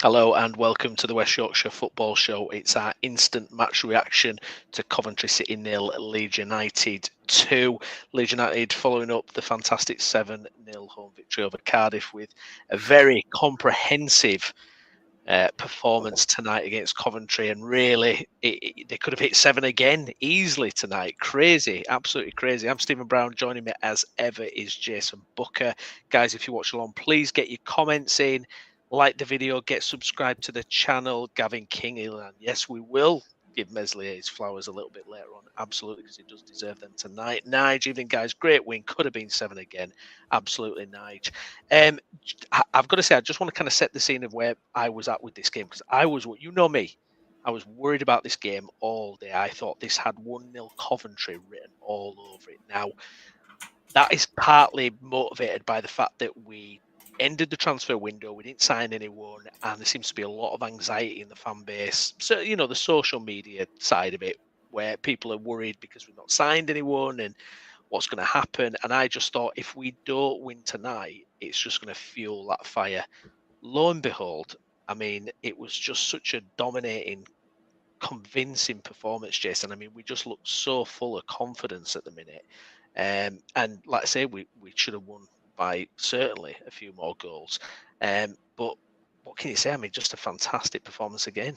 Hello and welcome to the West Yorkshire Football Show. It's our instant match reaction to Coventry City 0, Leeds United 2. Leeds United following up the fantastic 7-0 home victory over Cardiff with a very comprehensive performance tonight against Coventry, and really they could have hit 7 again easily tonight. Crazy, absolutely crazy. I'm Stephen Brown. Joining me as ever is Jason Booker. Guys, if you watch along, please get your comments in, like the video, get subscribed to the channel. Gavin King, and yes, we will give Meslier his flowers a little bit later on, absolutely, because he does deserve them tonight. Nige, evening guys, great win, could have been 7 again, absolutely. Nige, I've got to say, I just want to kind of set the scene of where I was at with this game, because I was, you know me, I was worried about this game all day. I thought this had 1-0 Coventry written all over it. Now, that is partly motivated by the fact that we ended the transfer window, we didn't sign anyone, and there seems to be a lot of anxiety in the fan base. So, you know, the social media side of it, where people are worried because we've not signed anyone and what's going to happen. And I just thought, if we don't win tonight, it's just going to fuel that fire. Lo and behold, I mean, it was just such a dominating, convincing performance, Jason. I mean, we just looked so full of confidence at the minute. And like I say, we should have won by certainly a few more goals. But what can you say? I mean, just a fantastic performance again.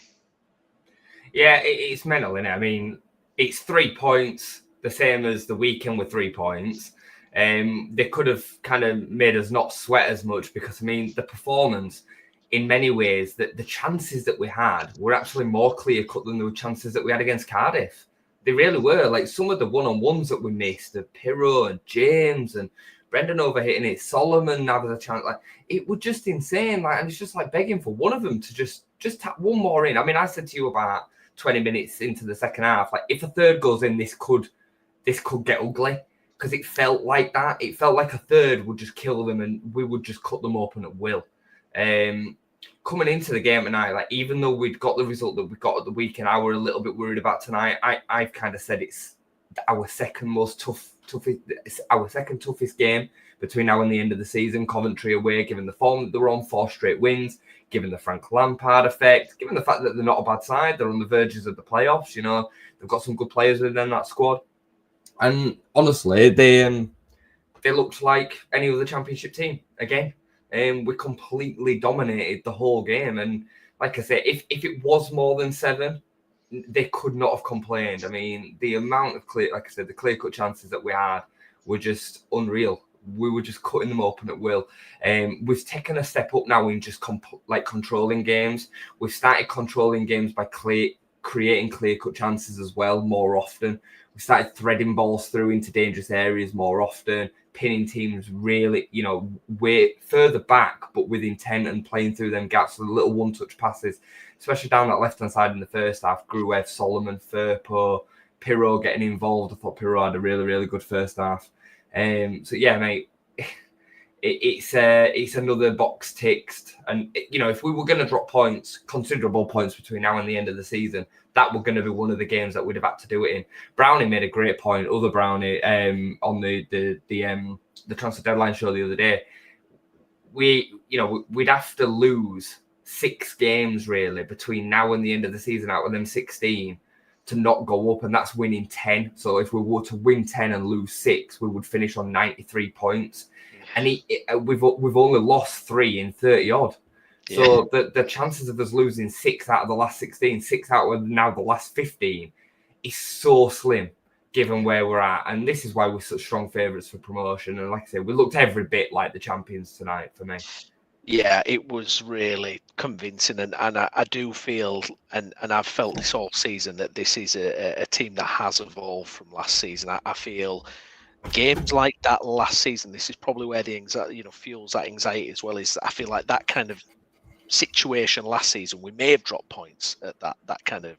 Yeah, it's mental, isn't it? I mean, it's 3 points, the same as the weekend with 3 points. They could have kind of made us not sweat as much because, I mean, the performance, in many ways, the chances that we had were actually more clear-cut than the chances that we had against Cardiff. They really were. Like, some of the one-on-ones that we missed, of Pirro and James and Brendan overhitting it, Solomon now has a chance. Like, it was just insane. Like, and it's just like begging for one of them to just tap one more in. I mean, I said to you about 20 minutes into the second half, like, if a third goes in, this could get ugly, because it felt like that. It felt like a third would just kill them and we would just cut them open at will. Coming into the game tonight, like, even though we'd got the result that we got at the weekend, I were a little bit worried about tonight. I've kind of said it's our second toughest game between now and the end of the season. Coventry away, given the form that they're on, 4 straight wins, given the Frank Lampard effect, given the fact that they're not a bad side, they're on the verges of the playoffs. You know, they've got some good players within that squad, and honestly, they looked like any other Championship team again. We completely dominated the whole game, and like I said, if it was more than 7, they could not have complained. I mean, the amount of the clear-cut chances that we had were just unreal. We were just cutting them open at will. We've taken a step up now in just controlling games. We've started controlling games by creating clear-cut chances as well more often. We started threading balls through into dangerous areas more often, pinning teams really, way further back, but with intent, and playing through them gaps with little one-touch passes, especially down that left-hand side in the first half. Gruev, Solomon, Firpo, Pirro getting involved. I thought Pirro had a really, really good first half. So yeah, mate, it's another box ticked. And, if we were going to drop points, considerable points between now and the end of the season, that were going to be one of the games that we'd have had to do it in. Brownie made a great point, other Brownie, on the transfer deadline show the other day. We'd have to lose 6 games really between now and the end of the season out of them 16 to not go up, and that's winning 10. So if we were to win 10 and lose 6, we would finish on 93 points. And we've only lost 3 in 30 odd. So the chances of us losing 6 out of the last 16, 6 out of now the last 15, is so slim given where we're at. And this is why we're such strong favourites for promotion. And like I said, we looked every bit like the champions tonight for me. Yeah, it was really convincing, and I do feel, and I've felt this all season, that this is a team that has evolved from last season. I feel games like that last season, this is probably where the anxiety, fuels that anxiety as well. Is I feel like that kind of situation last season, we may have dropped points at that kind of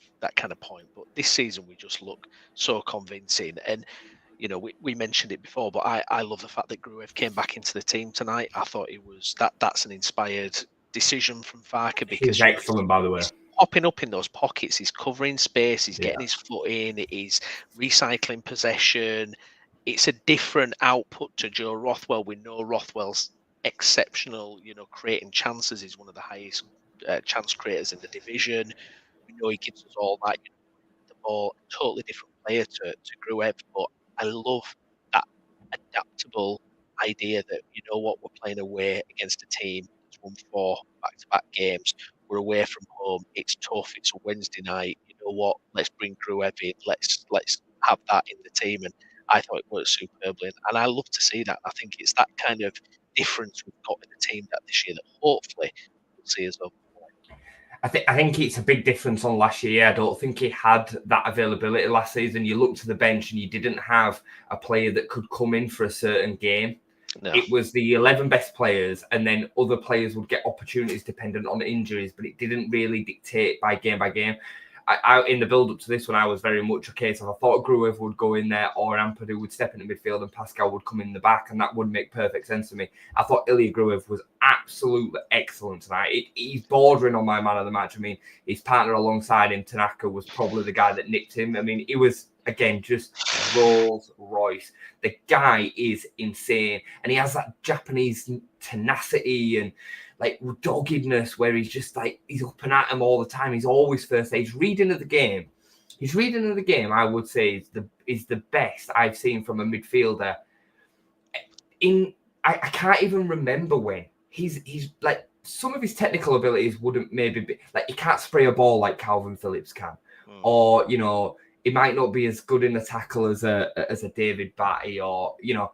point, but this season we just look so convincing. And we mentioned it before, but I love the fact that Gruev came back into the team tonight. I thought it was that's an inspired decision from Farke, because he's excellent, by the way. Popping up in those pockets, he's covering space, he's getting his foot in, he's recycling possession. It's a different output to Joe Rothwell. We know Rothwell's exceptional, creating chances is one of the highest chance creators in the division. We know he gives us all that. The ball, totally different player to Gruev, but I love that adaptable idea that, you know what, we're playing away against a team that's won 4 back-to-back games. We're away from home. It's tough. It's a Wednesday night. You know what? Let's bring Gruev in. Let's have that in the team. And I thought it worked superbly, and I love to see that. I think it's that kind of difference we've got in the team that this year that hopefully we'll see us over. I think it's a big difference on last year. I don't think he had that availability last season. You looked to the bench and you didn't have a player that could come in for a certain game. No. It was the 11 best players, and then other players would get opportunities dependent on injuries, but it didn't really dictate by game by game. I in the build-up to this one, I was very much a case of I thought Gruev would go in there or Ampadu would step into midfield and Pascal would come in the back, and that would make perfect sense to me. I thought Ilya Gruev was absolutely excellent tonight. He's bordering on my man of the match. I mean, his partner alongside him, Tanaka, was probably the guy that nicked him. I mean, it was, again, just Rolls Royce. The guy is insane, and he has that Japanese tenacity and like doggedness where he's just like, he's up and at him all the time. He's always first. His reading of the game, I would say is the best I've seen from a midfielder. I can't even remember when. He's like, some of his technical abilities wouldn't maybe be like, he can't spray a ball like Calvin Phillips can, or you know, he might not be as good in the tackle as a David Batty, or you know,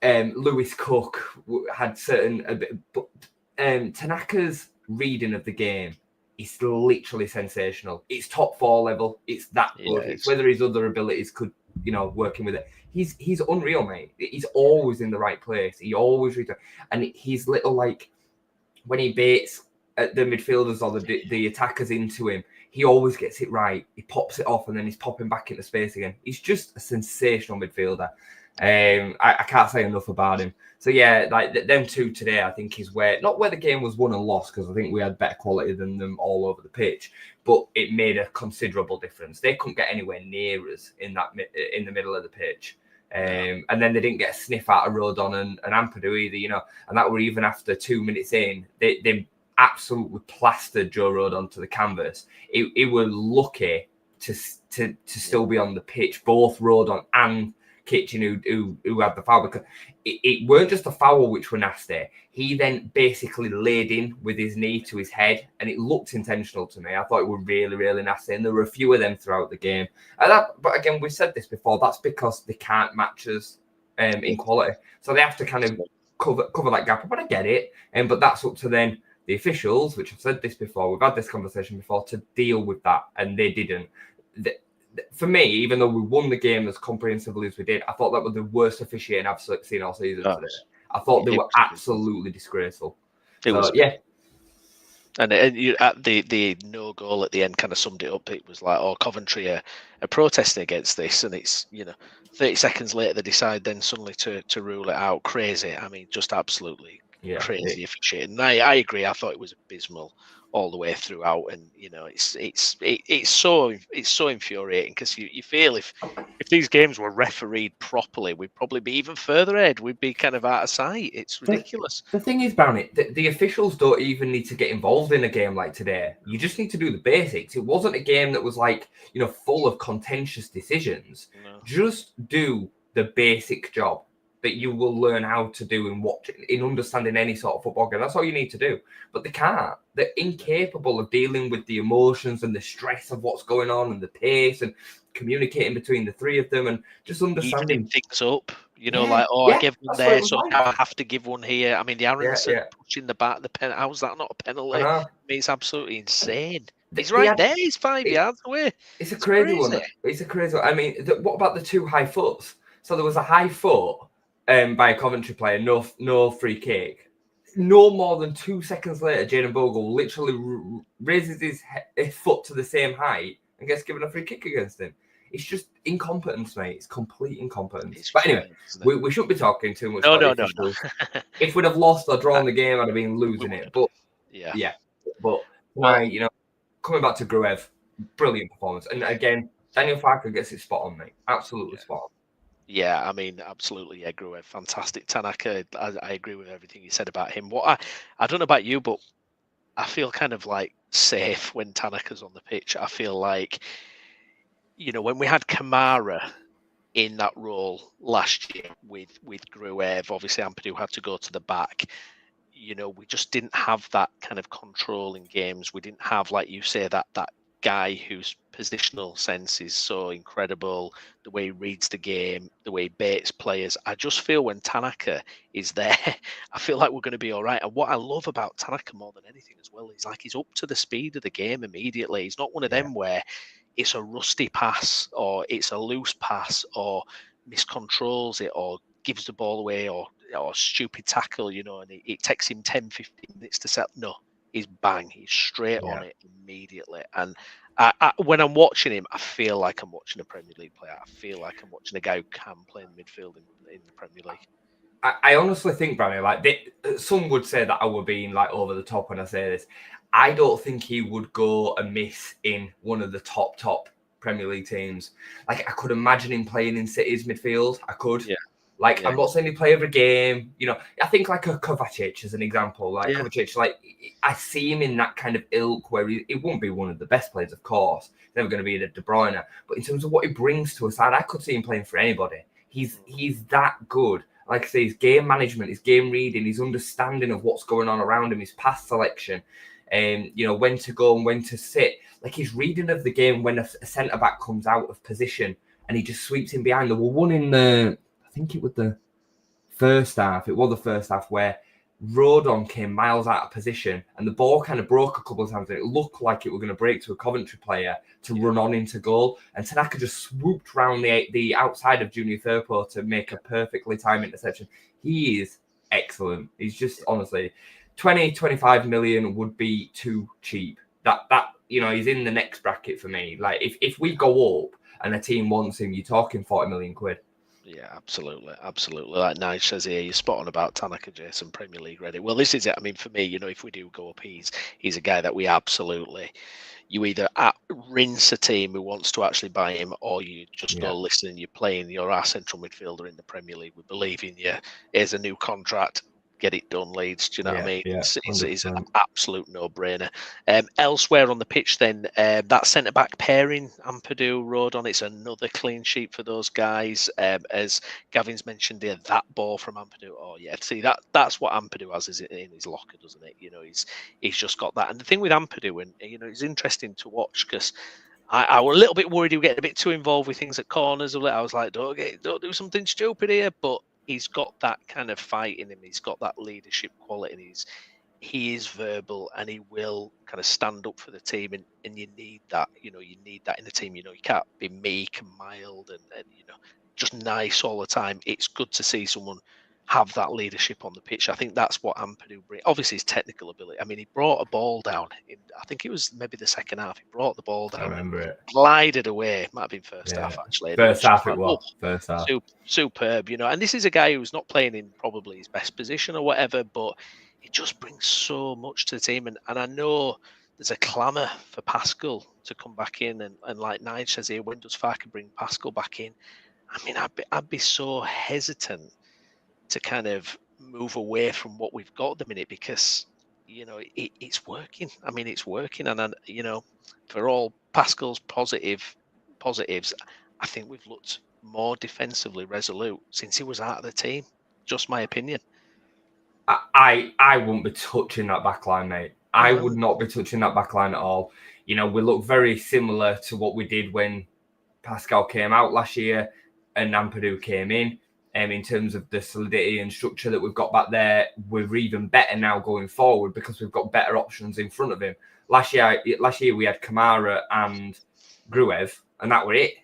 Lewis Cook had certain, but Tanaka's reading of the game is literally sensational. It's top 4 level. It's that good. It's whether his other abilities could, you know, working with it. He's unreal, mate. He's always in the right place. He always reads, and he's little like when he baits at the midfielders or the attackers into him, he always gets it right. He pops it off and then he's popping back into space again. He's just a sensational midfielder. I can't say enough about him. So yeah, like them two today, I think is not where the game was won and lost, because I think we had better quality than them all over the pitch, but it made a considerable difference. They couldn't get anywhere near us in the middle of the pitch. And then they didn't get a sniff out of Rodon and Ampadu either, you know, and that were even after 2 minutes in. They absolutely plastered Joe Rodon to the canvas. He was lucky to still be on the pitch, both Rodon and Kitchen who had the foul, because it weren't just a foul which were nasty. He then basically laid in with his knee to his head, and it looked intentional to me. I thought it was really, really nasty, and there were a few of them throughout the game. But again, we've said this before, that's because they can't match us in quality, so they have to kind of cover that gap. But I get it, but that's up to then the officials, which I've said this before, we've had this conversation before, to deal with that, and they didn't. For me, even though we won the game as comprehensively as we did, I thought that was the worst officiating I've seen all season today. I thought they were absolutely disgraceful. It was, yeah. And the no goal at the end kind of summed it up. It was like, oh, Coventry are protesting against this, and it's, you know, 30 seconds later they decide then suddenly to rule it out. Crazy. I mean, just absolutely crazy officiating. I agree. I thought it was abysmal all the way throughout, and you know, it's so infuriating, because you feel if these games were refereed properly, we'd probably be even further ahead. We'd be kind of out of sight. It's ridiculous. The thing is, Browney, the officials don't even need to get involved in a game like today. You just need to do the basics. It wasn't a game that was like, you know, full of contentious decisions. No. Just do the basic job that you will learn how to do in understanding any sort of football game. That's all you need to do. But they can't. They're incapable of dealing with the emotions and the stress of what's going on and the pace and communicating between the three of them and just understanding. Evening things up, you know, like, I gave one there, so now I have to give one here. I mean, the Aronson pushing the back, the pen. How's that not a penalty? I mean, it's absolutely insane. He's right there. He's 5 yards away. It's a crazy one. It's a crazy one. I mean, what about the 2 high foots? So there was a high foot by a Coventry player, no free kick. No more than 2 seconds later, Jayden Bogle literally raises his foot to the same height and gets given a free kick against him. It's just incompetence, mate. It's complete incompetence. But anyway, we shouldn't be talking too much. No. If we'd have lost or drawn the game, I'd have been losing it. But yeah. But you know, coming back to Gruev, brilliant performance. And again, Daniel Farker gets it spot on, mate. Absolutely spot on. Yeah, I mean, absolutely. Yeah, Gruev, fantastic. Tanaka, I agree with everything you said about him. What I don't know about you, but I feel kind of like safe when Tanaka's on the pitch. I feel like, when we had Kamara in that role last year with Gruev, obviously Ampadu had to go to the back. We just didn't have that kind of control in games. We didn't have, like you say, that guy whose positional sense is so incredible, the way he reads the game, the way he baits players. I just feel when Tanaka is there, I feel like we're going to be all right. And what I love about Tanaka more than anything as well is like he's up to the speed of the game immediately. He's not one of them where it's a rusty pass or it's a loose pass or miscontrols it or gives the ball away or stupid tackle, and it takes him 10, 15 minutes to set. No, he's bang. He's straight on it immediately. And when I'm watching him, I feel like I'm watching a Premier League player. I feel like I'm watching a guy who can play in midfield in the Premier League. I honestly think, Browney, like some would say that I were being like over the top when I say this. I don't think he would go amiss in one of the top Premier League teams. Like, I could imagine him playing in City's midfield. I could. Yeah. Like, I'm not saying he play every game. I think like a Kovacic as an example. Like, Kovacic, like, I see him in that kind of ilk where he won't be one of the best players, of course. He's never going to be the De Bruyne. But in terms of what he brings to a side, I could see him playing for anybody. He's that good. Like I say, his game management, his game reading, his understanding of what's going on around him, his pass selection, when to go and when to sit. Like, his reading of the game when a centre-back comes out of position and he just sweeps him behind. There were one in the... I think it was the first half. It was the first half where Rodon came miles out of position and the ball kind of broke a couple of times. And it looked like it was going to break to a Coventry player to run on into goal. And Tanaka just swooped round the outside of Junior Firpo to make a perfectly timed interception. He is excellent. He's just, honestly, 20-25 million would be too cheap. That he's in the next bracket for me. Like, if we go up and a team wants him, you're talking 40 million quid. Yeah, absolutely. Like Nige says here, you're spot on about Tanaka Jayson, Premier League ready. Well, this is it. I mean, for me, if we do go up, he's a guy that we absolutely, you either rinse a team who wants to actually buy him, or you just go, listen, you're playing, you're our central midfielder in the Premier League. We believe in you. Here's a new contract. Get it done, Leeds. Do you know what I mean? Yeah, it's an absolute no-brainer. Elsewhere on the pitch, then, that centre-back pairing, Ampadu, Rodon, it's another clean sheet for those guys. As Gavin's mentioned here, that ball from Ampadu. Oh yeah, see that's what Ampadu has in his locker, doesn't it? He's just got that. And the thing with Ampadu, and it's interesting to watch because I was a little bit worried he would get a bit too involved with things at corners. I was like, don't do something stupid here, but he's got that kind of fight in him. He's got that leadership quality. And he is verbal and he will kind of stand up for the team. And you need that. You need that in the team. You can't be meek and mild and just nice all the time. It's good to see someone have that leadership on the pitch. I think that's what Ampadu brings. Obviously, his technical ability. I mean, he brought a ball down. I think it was maybe the second half. He brought the ball down. I remember it. Glided away. It might have been first half, actually. First half it was. First half. Superb, And this is a guy who's not playing in probably his best position or whatever, but he just brings so much to the team. And I know there's a clamour for Pascal to come back in. And like Nige says here, when does Farke bring Pascal back in? I mean, I'd be so hesitant to kind of move away from what we've got at the minute because it's working. I mean, it's working, and for all Pascal's positives, I think we've looked more defensively resolute since he was out of the team. Just my opinion. I wouldn't be touching that backline, mate. I would not be touching that backline at all. We look very similar to what we did when Pascal came out last year and Ampadu came in. In terms of the solidity and structure that we've got back there, we're even better now going forward because we've got better options in front of him. Last year we had Kamara and Gruev, and that were it.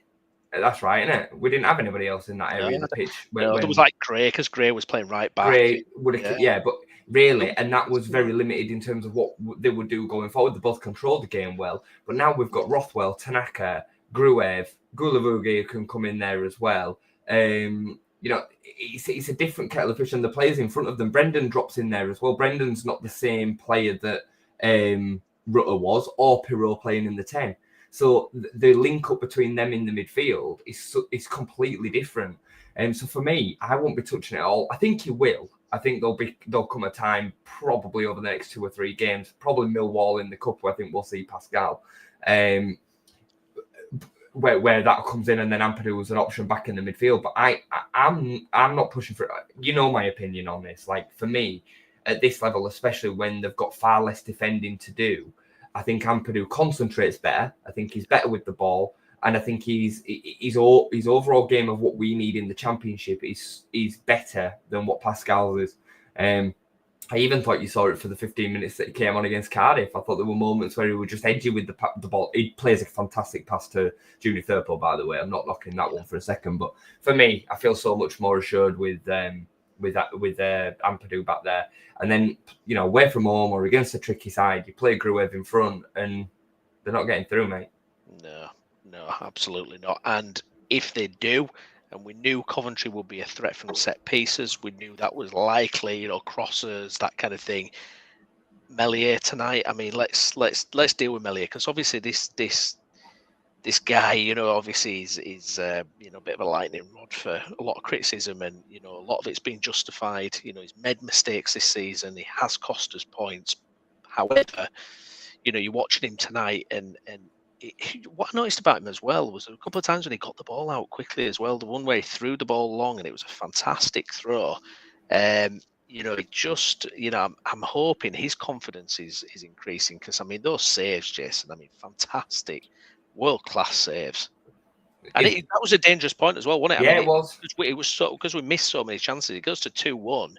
That's right, isn't it? We didn't have anybody else in that area of the pitch. There was like Gray, because Gray was playing right back. Gray would have, but really, and that was very limited in terms of what they would do going forward. They both controlled the game well, but now we've got Rothwell, Tanaka, Gruev, Gulavugi can come in there as well. It's a different kettle of fish, and the players in front of them. Brendan drops in there as well. Brendan's not the same player that Rutter was, or Pirot playing in the 10. So the link up between them in the midfield is completely different. So for me, I won't be touching it all. I think he will. I think there'll come a time probably over the next 2 or 3 games, probably Millwall in the cup, where I think we'll see Pascal. Where that comes in, and then Ampadu was an option back in the midfield. But I'm not pushing for it. You know my opinion on this. Like, for me, at this level, especially when they've got far less defending to do, I think Ampadu concentrates better. I think he's better with the ball, and I think his overall game of what we need in the Championship is better than what Pascal's is. I even thought you saw it for the 15 minutes that he came on against Cardiff. I thought there were moments where he was just edgy with the ball. He plays a fantastic pass to Junior Thurpo, by the way. I'm not knocking that one for a second. But for me, I feel so much more assured with Ampadu back there. And then, away from home or against a tricky side, you play Gruev in front and they're not getting through, mate. No, absolutely not. And if they do, and we knew Coventry would be a threat from set pieces. We knew that was likely, crossers, that kind of thing. Meslier tonight. I mean, let's deal with Meslier, because obviously this guy, obviously is a bit of a lightning rod for a lot of criticism, and a lot of it's been justified. He's made mistakes this season. He has cost us points. However, you're watching him tonight, and what I noticed about him as well was a couple of times when he got the ball out quickly as well. The one where he threw the ball long and it was a fantastic throw. I'm hoping his confidence is increasing, because those saves, Jason, fantastic, world-class saves. And that was a dangerous point as well, wasn't it? Yeah, it was. It was so, because we missed so many chances. It goes to 2-1.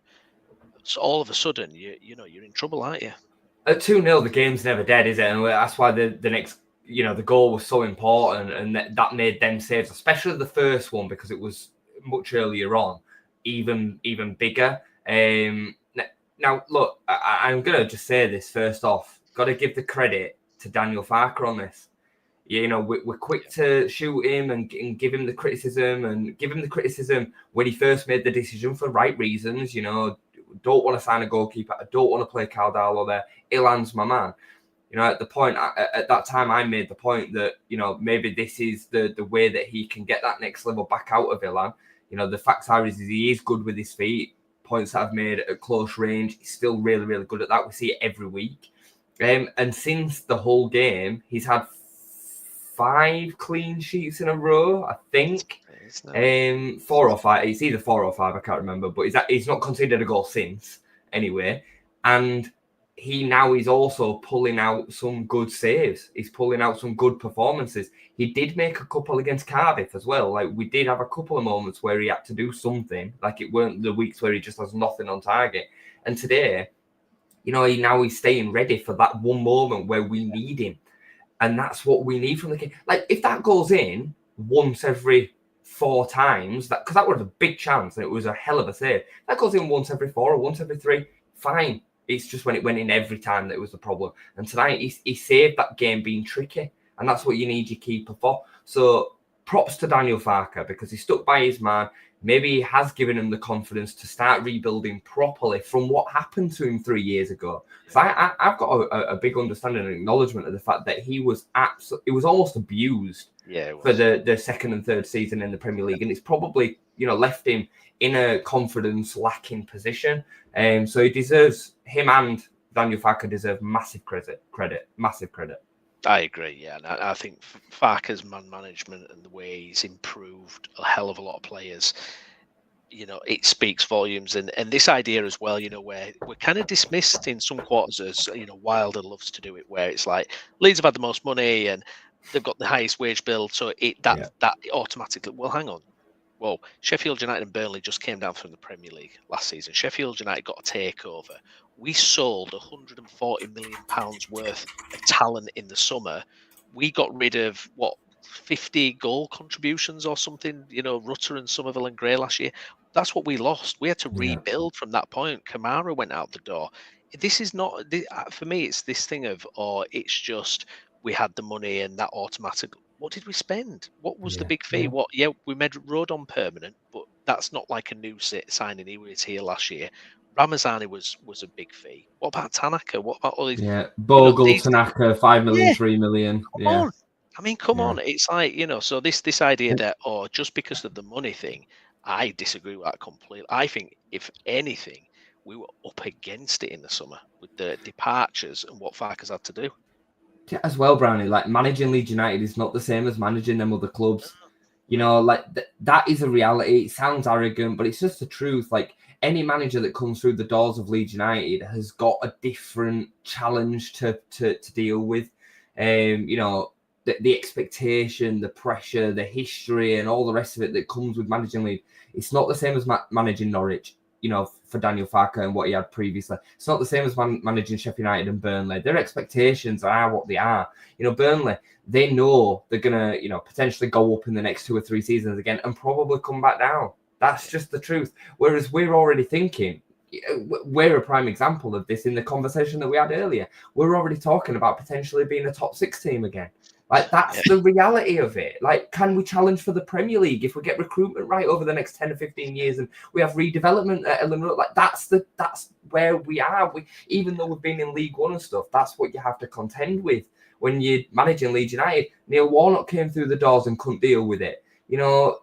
So all of a sudden, you're in trouble, aren't you? At 2-0, the game's never dead, is it? And that's why the next. The goal was so important, and that made them saves, especially the first one, because it was much earlier on, even bigger. Now, look, I'm going to just say this first off. Got to give the credit to Daniel Farke on this. We're quick to shoot him and give him the criticism, when he first made the decision for right reasons. Don't want to sign a goalkeeper. I don't want to play Caldalo there. Ilan's my man. At the point, at that time, I made the point that, maybe this is the way that he can get that next level back out of Ilan. The facts are is he is good with his feet. Points that I've made at close range, he's still really, really good at that. We see it every week. And since the whole game, he's had 5 clean sheets in a row, I think. 4 or 5. It's either 4 or 5, I can't remember. But he's not conceded a goal since, anyway. And he now is also pulling out some good saves. He's pulling out some good performances. He did make a couple against Cardiff as well. Like, we did have a couple of moments where he had to do something. Like, it weren't the weeks where he just has nothing on target. And today, he's staying ready for that one moment where we need him. And that's what we need from the game. Like, if that goes in once every 4 times, because that would have a big chance, and it was a hell of a save. That goes in once every 4 or once every 3, fine. It's just when it went in every time that it was the problem. And tonight, he saved that game being tricky. And that's what you need your keeper for. So props to Daniel Farke, because he stuck by his man. Maybe he has given him the confidence to start rebuilding properly from what happened to him 3 years ago. Because I've got a big understanding and acknowledgement of the fact that he was almost abused for the second and third season in the Premier League. And it's probably, left him in a confidence lacking position. So him and Daniel Farke deserve massive credit. I agree, yeah. And I think Farke's man management and the way he's improved a hell of a lot of players, it speaks volumes. And this idea as well, where we're kind of dismissed in some quarters as, Wilder loves to do it, where it's like Leeds have had the most money and they've got the highest wage bill. So that automatically, well, hang on. Well, Sheffield United and Burnley just came down from the Premier League last season. Sheffield United got a takeover. We sold £140 million worth of talent in the summer. We got rid of, 50 goal contributions or something, Rutter and Somerville and Gray last year. That's what we lost. We had to rebuild from that point. Kamara went out the door. This is not, for me, it's this thing of, it's just we had the money and that automatic. What did we spend? What was the big fee? We made Rodon permanent, but that's not like a new signing. He was here last year. Ramazani was a big fee. What about Tanaka? What about all these? Yeah, Bogle, Tanaka, 5 million, 3 million. Come on. Come on. It's like, so this idea that, just because of the money thing, I disagree with that completely. I think, if anything, we were up against it in the summer with the departures and what Farke's had to do. Yeah, as well, Brownie, like managing Leeds United is not the same as managing them other clubs. You know, like that is a reality. It sounds arrogant, but it's just the truth. Like any manager that comes through the doors of Leeds United has got a different challenge to deal with. You know, the expectation, the pressure, the history, and all the rest of it that comes with managing Leeds. It's not the same as managing Norwich. You know, for Daniel Farke and what he had previously. It's not the same as managing Sheffield United and Burnley. Their expectations are what they are. You know, Burnley, they know they're going to, you know, potentially go up in the next 2 or 3 seasons again and probably come back down. That's just the truth. Whereas we're already thinking, we're a prime example of this in the conversation that we had earlier. We're already talking about potentially being a top 6 team again. Like, that's the reality of it. Like, can we challenge for the Premier League if we get recruitment right over the next 10 or 15 years and we have redevelopment at Ellen Road? Like, that's where we are. Even though we've been in League One and stuff, that's what you have to contend with when you're managing Leeds United. Neil Warnock came through the doors and couldn't deal with it. You know,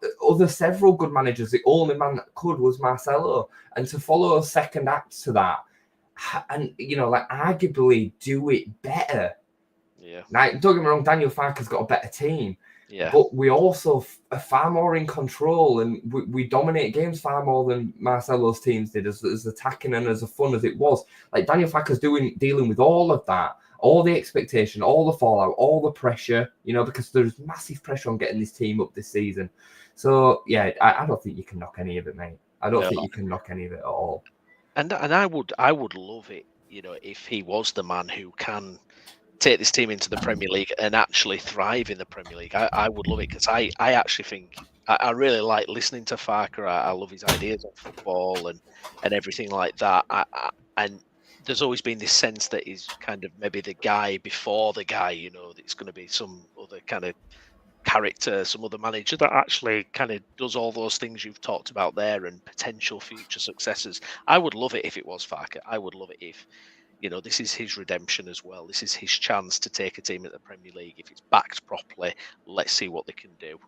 several good managers, the only man that could was Marcelo. And to follow a second act to that and, you know, like arguably do it better. Yeah. Now, don't get me wrong, Daniel Farke's got a better team. Yeah. But we also are far more in control and we dominate games far more than Marcelo's teams did, as attacking and as fun as it was. Like, Daniel Farke's dealing with all of that, all the expectation, all the fallout, all the pressure, you know, because there's massive pressure on getting this team up this season. So, yeah, I don't think you can knock any of it, mate. I don't think you can knock any of it at all. And I would love it, you know, if he was the man who can take this team into the Premier League and actually thrive in the Premier League. I would love it, because I actually think I really like listening to Farke. I love his ideas on football and everything like that. And there's always been this sense that he's kind of maybe the guy before the guy, you know, that's going to be some other kind of character, some other manager that actually kind of does all those things you've talked about there and potential future successors. I would love it if it was Farke. I would love it if, you know, this is his redemption as well. This is his chance to take a team at the Premier League. If it's backed properly, let's see what they can do.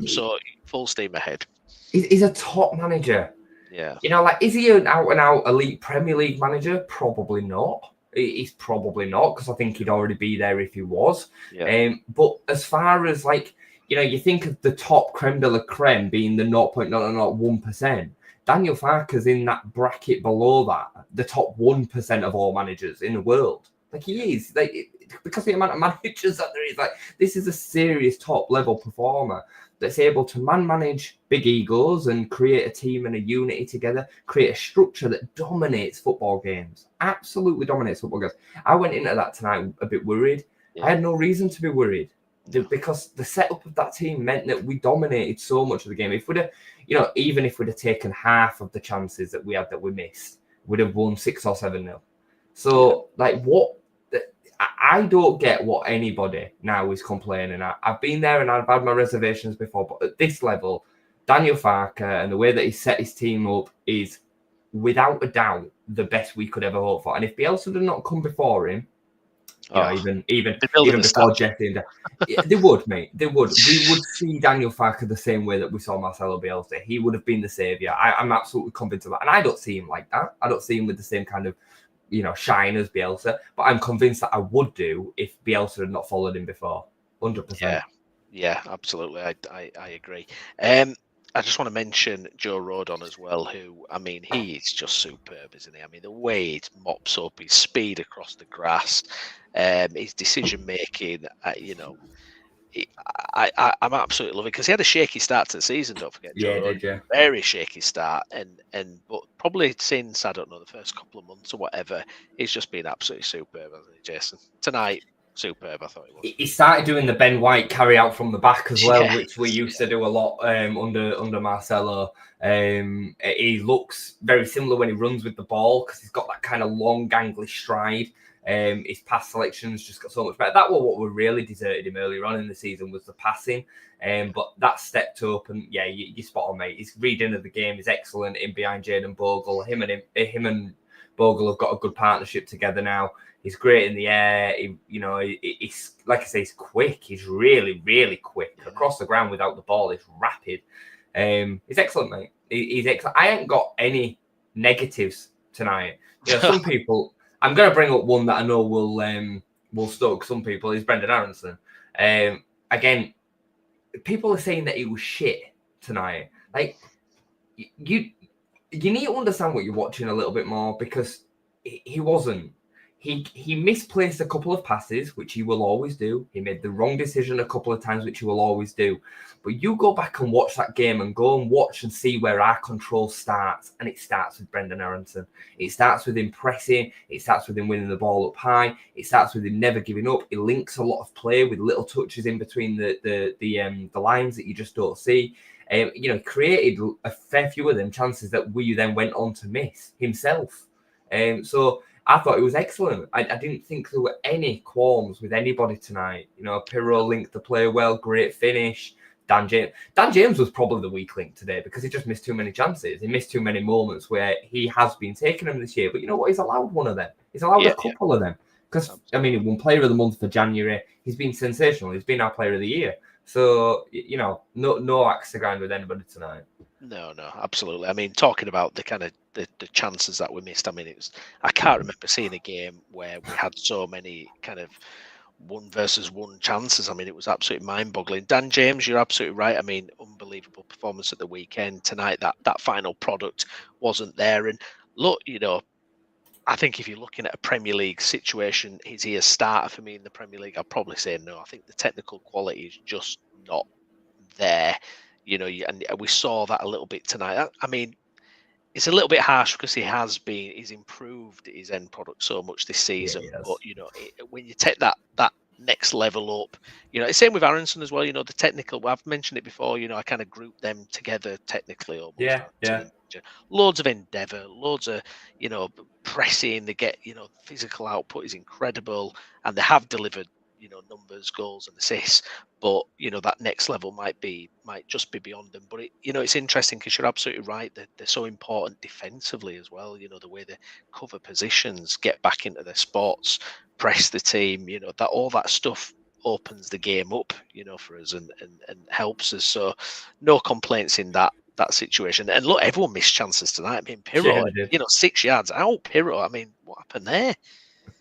So full steam ahead. He's a top manager. Yeah. You know, like, is he an out-and-out elite Premier League manager? Probably not. He's probably not, because I think he'd already be there if he was. Yeah. But as far as, like, you know, you think of the top creme de la creme being the 0.001%. Daniel Farke's in that bracket below that, the top 1% of all managers in the world. Like, he is. Like, because of the amount of managers that there is, like, this is a serious top-level performer that's able to manage big egos and create a team and a unity together, create a structure that dominates football games. Absolutely dominates football games. I went into that tonight a bit worried. Yeah. I had no reason to be worried, because the setup of that team meant that we dominated so much of the game. If we'd have, you know, even if we'd have taken half of the chances that we had that we missed, we'd have won 6 or 7-0. So, like, what? I don't get what anybody now is complaining at. I've been there and I've had my reservations before, but at this level, Daniel Farke and the way that he set his team up is, without a doubt, the best we could ever hope for. And if Bielsa did not come before him, you know, even before Jesse, they would, mate. They would. We would see Daniel Farke the same way that we saw Marcelo Bielsa. He would have been the saviour. I'm absolutely convinced of that. And I don't see him like that. I don't see him with the same kind of, you know, shine as Bielsa. But I'm convinced that I would do if Bielsa had not followed him before. 100%. Yeah, absolutely. I agree. I just want to mention Joe Rodon as well, who, I mean, he is just superb, isn't he? I mean, the way he mops up, his speed across the grass, his decision making, you know, I'm absolutely loving it, because he had a shaky start to the season. Don't forget, Joe Rodon, yeah. Very shaky start, but probably since, I don't know, the first couple of months or whatever, he's just been absolutely superb, hasn't he, Jason? Tonight, superb, I thought it was. He started doing the Ben White carry out from the back as well, which we used to do a lot under Marcelo. He looks very similar when he runs with the ball, because he's got that kind of long, gangly stride. His pass selections just got so much better. That was what we really deserted him earlier on in the season, was the passing. But that stepped up, and yeah, you spot on, mate. His reading of the game is excellent in behind Jayden Bogle. Him and Bogle have got a good partnership together now. He's great in the air. He's, like I say, he's quick. He's really, really quick across the ground without the ball. He's rapid. He's excellent, mate. He's excellent. I ain't got any negatives tonight. Some people. I'm going to bring up one that I know will stoke some people. Is Brendan Aronson. Again, people are saying that he was shit tonight. Like you need to understand what you're watching a little bit more, because he wasn't. He misplaced a couple of passes, which he will always do. He made the wrong decision a couple of times, which he will always do. But you go back and watch that game and go and watch and see where our control starts. And it starts with Brendan Aronson. It starts with him pressing. It starts with him winning the ball up high. It starts with him never giving up. He links a lot of play with little touches in between the lines that you just don't see. Created a fair few of them chances that we then went on to miss himself. So I thought it was excellent. I didn't think there were any qualms with anybody tonight. Pirro linked the play well, great finish. Dan James was probably the weak link today, because he just missed too many chances. He missed too many moments where he has been taking them this year. But you know what? He's allowed one of them. He's allowed a couple of them. Because, he won Player of the Month for January. He's been sensational. He's been our Player of the Year. So, no axe to grind with anybody tonight. No, absolutely. I mean, talking about the kind of the chances that we missed, I can't remember seeing a game where we had so many kind of 1-versus-1 chances. It was absolutely mind-boggling. Dan James, you're absolutely right. Unbelievable performance at the weekend. Tonight, that final product wasn't there. And look, I think if you're looking at a Premier League situation, is he a starter for me in the Premier League? I'd probably say no. I think the technical quality is just not there. And we saw that a little bit tonight. It's a little bit harsh because he's improved his end product so much this season. But when you take that next level up, same with Aronson as well. The technical. I've mentioned it before. I kind of group them together technically almost. Yeah. Loads of endeavour, loads of pressing. They get physical output is incredible, and they have delivered numbers, goals, and assists. But that next level might just be beyond them. But it's interesting because you're absolutely right that they're so important defensively as well. The way they cover positions, get back into their spots, press the team. That all that stuff opens the game up, for us and helps us. So no complaints in that situation. And look, everyone missed chances tonight. Pirro, 6 yards out. Pirro, what happened there?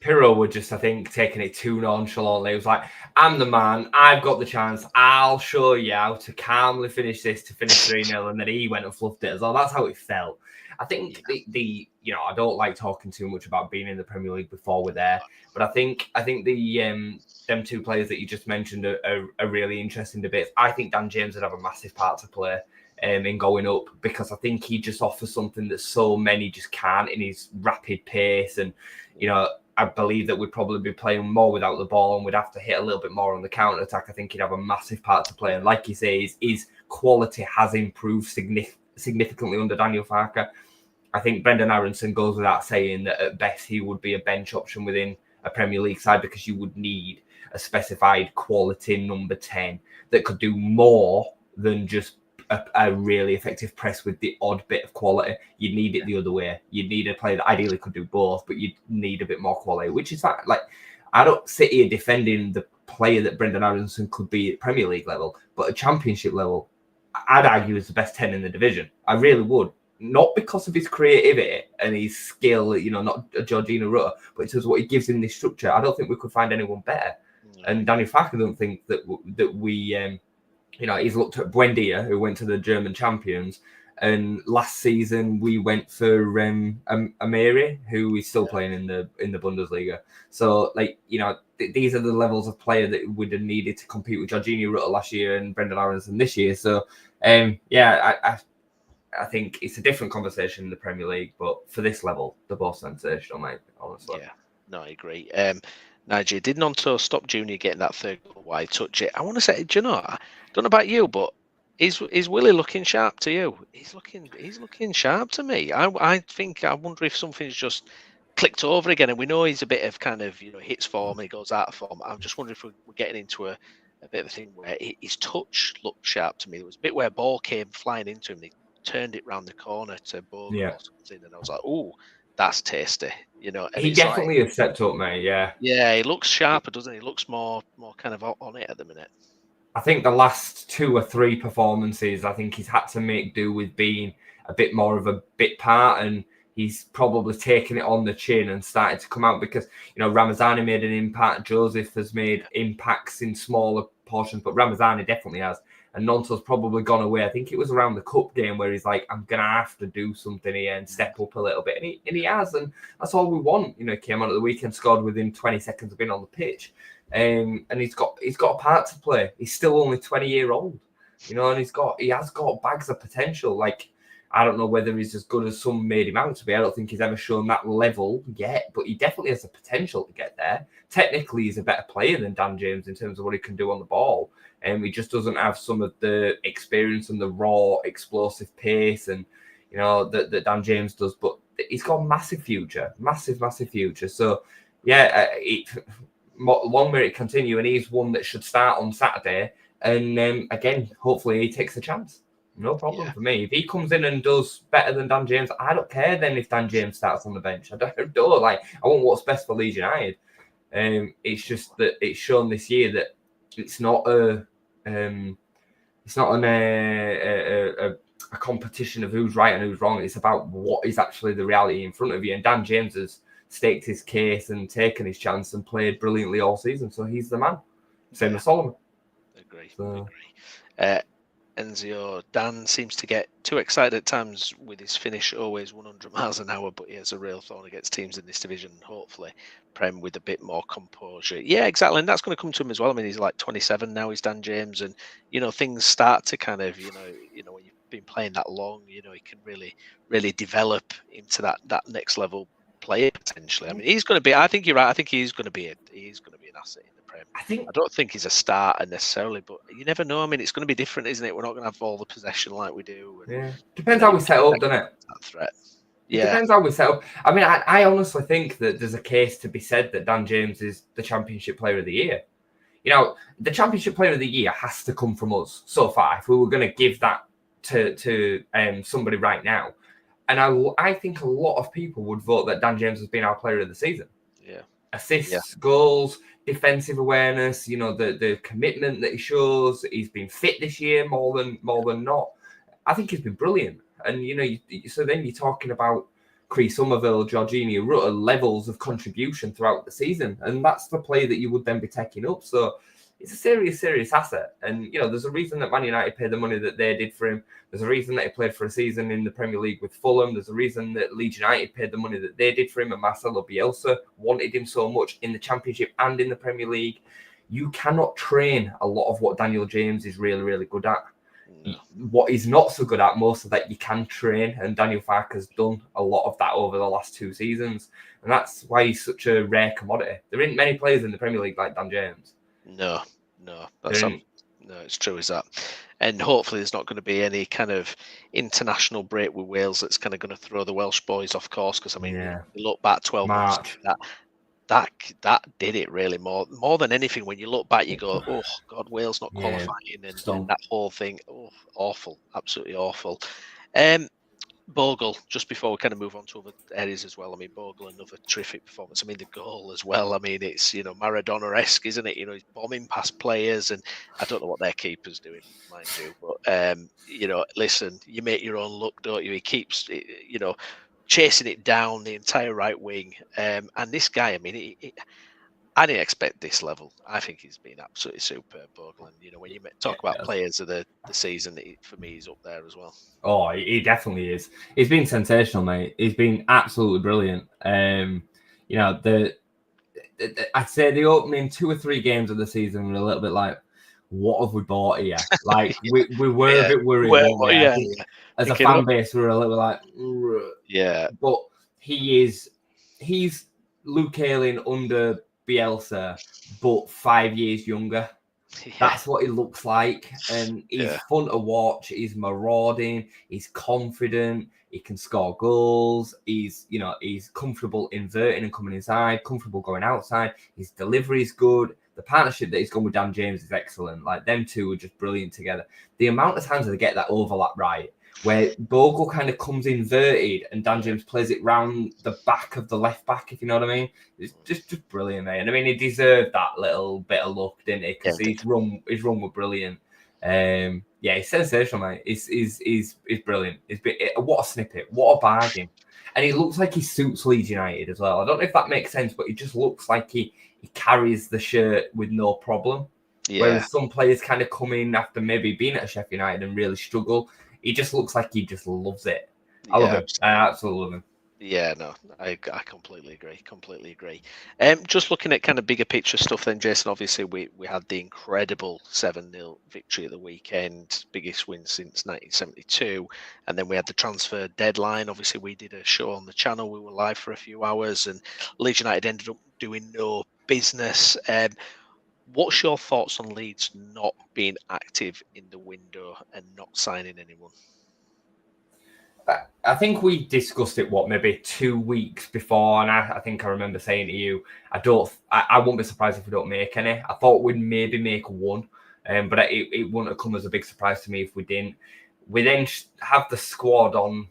Pirro were just, I think, taking it too nonchalantly. It was like, I'm the man. I've got the chance. I'll show you how to calmly finish this to finish 3-0. And then he went and fluffed it as well. That's how it felt. I think I don't like talking too much about being in the Premier League before we're there. But I think the them two players that you just mentioned are really interesting debates. I think Dan James would have a massive part to play in going up, because I think he just offers something that so many just can't in his rapid pace. And, I believe that we'd probably be playing more without the ball, and we'd have to hit a little bit more on the counter-attack. I think he'd have a massive part to play. And like you say, his quality has improved significantly under Daniel Farke. I think Brendan Aronson goes without saying that at best he would be a bench option within a Premier League side, because you would need a specified quality number 10 that could do more than just a really effective press with the odd bit of quality. You'd need it the other way. You'd need a player that ideally could do both, but you'd need a bit more quality, which is like I don't sit here defending the player that Brendan Aronson could be at Premier League level, but at Championship level, I'd argue is the best 10 in the division. I really would. Not because of his creativity and his skill, not a Georgina Rutter, but in terms of what he gives in this structure. I don't think we could find anyone better. And Daniel Farke don't think that we he's looked at Buendia, who went to the German champions, and last season we went for Amiri, who is still playing in the Bundesliga. So, these are the levels of player that would have needed to compete with Georgina Rutter last year and Brendan Aronson this year. So, I think it's a different conversation in the Premier League, but for this level, they're both sensational, mate, honestly. Yeah, no, I agree. Nigel, did Nonto stop Junior getting that third goal wide touch it? I want to say, do you know, I don't know about you, but is Willie looking sharp to you? He's looking sharp to me. I wonder if something's just clicked over again, and we know he's a bit of kind of hits form and he goes out of form. I'm just wondering if we're getting into a bit of a thing where his touch looked sharp to me. There was a bit where a ball came flying into him, and he turned it round the corner to Bogle or something, and I was like, oh, that's tasty, And he definitely has stepped up, mate. Yeah, he looks sharper, doesn't he? He looks more kind of on it at the minute. I think the last 2 or 3 performances, I think he's had to make do with being a bit more of a bit part, and he's probably taken it on the chin and started to come out because, Ramazani made an impact. Joseph has made impacts in smaller portions, but Ramazani definitely has. And Nonto's probably gone away. I think it was around the cup game where he's like, I'm going to have to do something here and step up a little bit. And he has, and that's all we want. He came on at the weekend, scored within 20 seconds of being on the pitch. And he's got a part to play. He's still only 20-year-old, and he has got bags of potential. Like, I don't know whether he's as good as some made him out to be. I don't think he's ever shown that level yet, but he definitely has the potential to get there. Technically, he's a better player than Dan James in terms of what he can do on the ball. And he just doesn't have some of the experience and the raw, explosive pace and, that Dan James does. But he's got a massive future. So, yeah, long may it continue. And he's one that should start on Saturday. And, again, hopefully he takes a chance. No problem for me. If he comes in and does better than Dan James, I don't care then if Dan James starts on the bench. I don't know. Like, I want what's best for Leeds United. It's just that it's shown this year that it's not a competition of who's right and who's wrong. It's about what is actually the reality in front of you. And Dan James has staked his case and taken his chance and played brilliantly all season. So he's the man. Same as Solomon. Agree. Enzio, Dan seems to get too excited at times with his finish, always 100 miles an hour, but he has a real thorn against teams in this division. Hopefully, Prem with a bit more composure. Yeah, exactly. And that's going to come to him as well. I mean, he's like 27 now, he's Dan James, and, things start to kind of, when you've been playing that long, he can really, really develop into that next level player potentially. I mean, he's going to be, I think you're right. I think he's going to be an asset in the Prem. I don't think he's a starter necessarily, but you never know. I mean, it's going to be different, isn't it? We're not going to have all the possession like we do. And, depends how we set up, doesn't it? That threat. It depends how we set up. I mean, I honestly think that there's a case to be said that Dan James is the Championship Player of the Year. The Championship Player of the Year has to come from us so far. If we were going to give that to somebody right now, and I think a lot of people would vote that Dan James has been our Player of the Season. Yeah, assists, goals, defensive awareness. The commitment that he shows. He's been fit this year more than not. I think he's been brilliant. And so then you're talking about Chris Somerville, Jorginho, Rutter levels of contribution throughout the season, and that's the play that you would then be taking up. So it's a serious asset. And there's a reason that Man United paid the money that they did for him. There's a reason that he played for a season in the Premier League with Fulham. There's a reason that Leeds United paid the money that they did for him, and Marcelo Bielsa wanted him so much in the Championship and in the Premier League. You cannot train a lot of what Daniel James is really, really good at. No. What he's not so good at, most of that you can train, and Daniel Farke's done a lot of that over the last 2 seasons, and that's why he's such a rare commodity. There aren't many players in the Premier League like Dan James. No, it's true as that. And hopefully there's not going to be any kind of international break with Wales that's kind of going to throw the Welsh boys off course, because I mean, you look back 12 months, that did it really more than anything. When you look back, you go, oh God, Wales not qualifying, and that whole thing, awful, absolutely awful. Bogle, just before we kind of move on to other areas as well. I mean, Bogle, another terrific performance. I mean, the goal as well. I mean, it's Maradona-esque, isn't it? He's bombing past players, and I don't know what their keeper's doing, mind you. But listen, you make your own luck, don't you? He keeps, chasing it down the entire right wing. And this guy, I mean, I didn't expect this level. I think he's been absolutely superb, Bogle. And, when you talk about players of the season, for me, he's up there as well. Oh, he definitely is. He's been sensational, mate. He's been absolutely brilliant. I'd say the opening 2 or 3 games of the season were a little bit like, what have we bought here? Like, we were a bit worried. As a fan base, we were a little bit like, yeah. But he's Luke Ayling under Bielsa, but 5 years younger. Yeah. That's what he looks like, and he's fun to watch. He's marauding. He's confident. He can score goals. He's comfortable inverting and coming inside. Comfortable going outside. His delivery is good. The partnership that he's gone with Dan James is excellent. Like, them two are just brilliant together. The amount of times that they get that overlap right, where Bogle kind of comes inverted and Dan James plays it round the back of the left back, if you know what I mean. It's just brilliant, mate. And I mean, he deserved that little bit of luck, didn't he? Because his run was brilliant. He's sensational, mate. He's brilliant. What a snippet, what a bargain. And he looks like he suits Leeds United as well. I don't know if that makes sense, but he just looks like he carries the shirt with no problem. Yeah. Whereas some players kind of come in after maybe being at Sheffield United and really struggle. He just looks like he just loves it. I love him. I absolutely love him. Yeah, no, I completely agree. Completely agree. Just looking at kind of bigger picture stuff then, Jason, obviously we had the incredible 7-0 victory at the weekend, biggest win since 1972. And then we had the transfer deadline. Obviously, we did a show on the channel. We were live for a few hours and Leeds United ended up doing no business. What's your thoughts on Leeds not being active in the window and not signing anyone? I think we discussed it, maybe 2 weeks before, and I think I remember saying to you, I won't be surprised if we don't make any. I thought we'd maybe make one, but it wouldn't have come as a big surprise to me if we didn't. We then have the squad on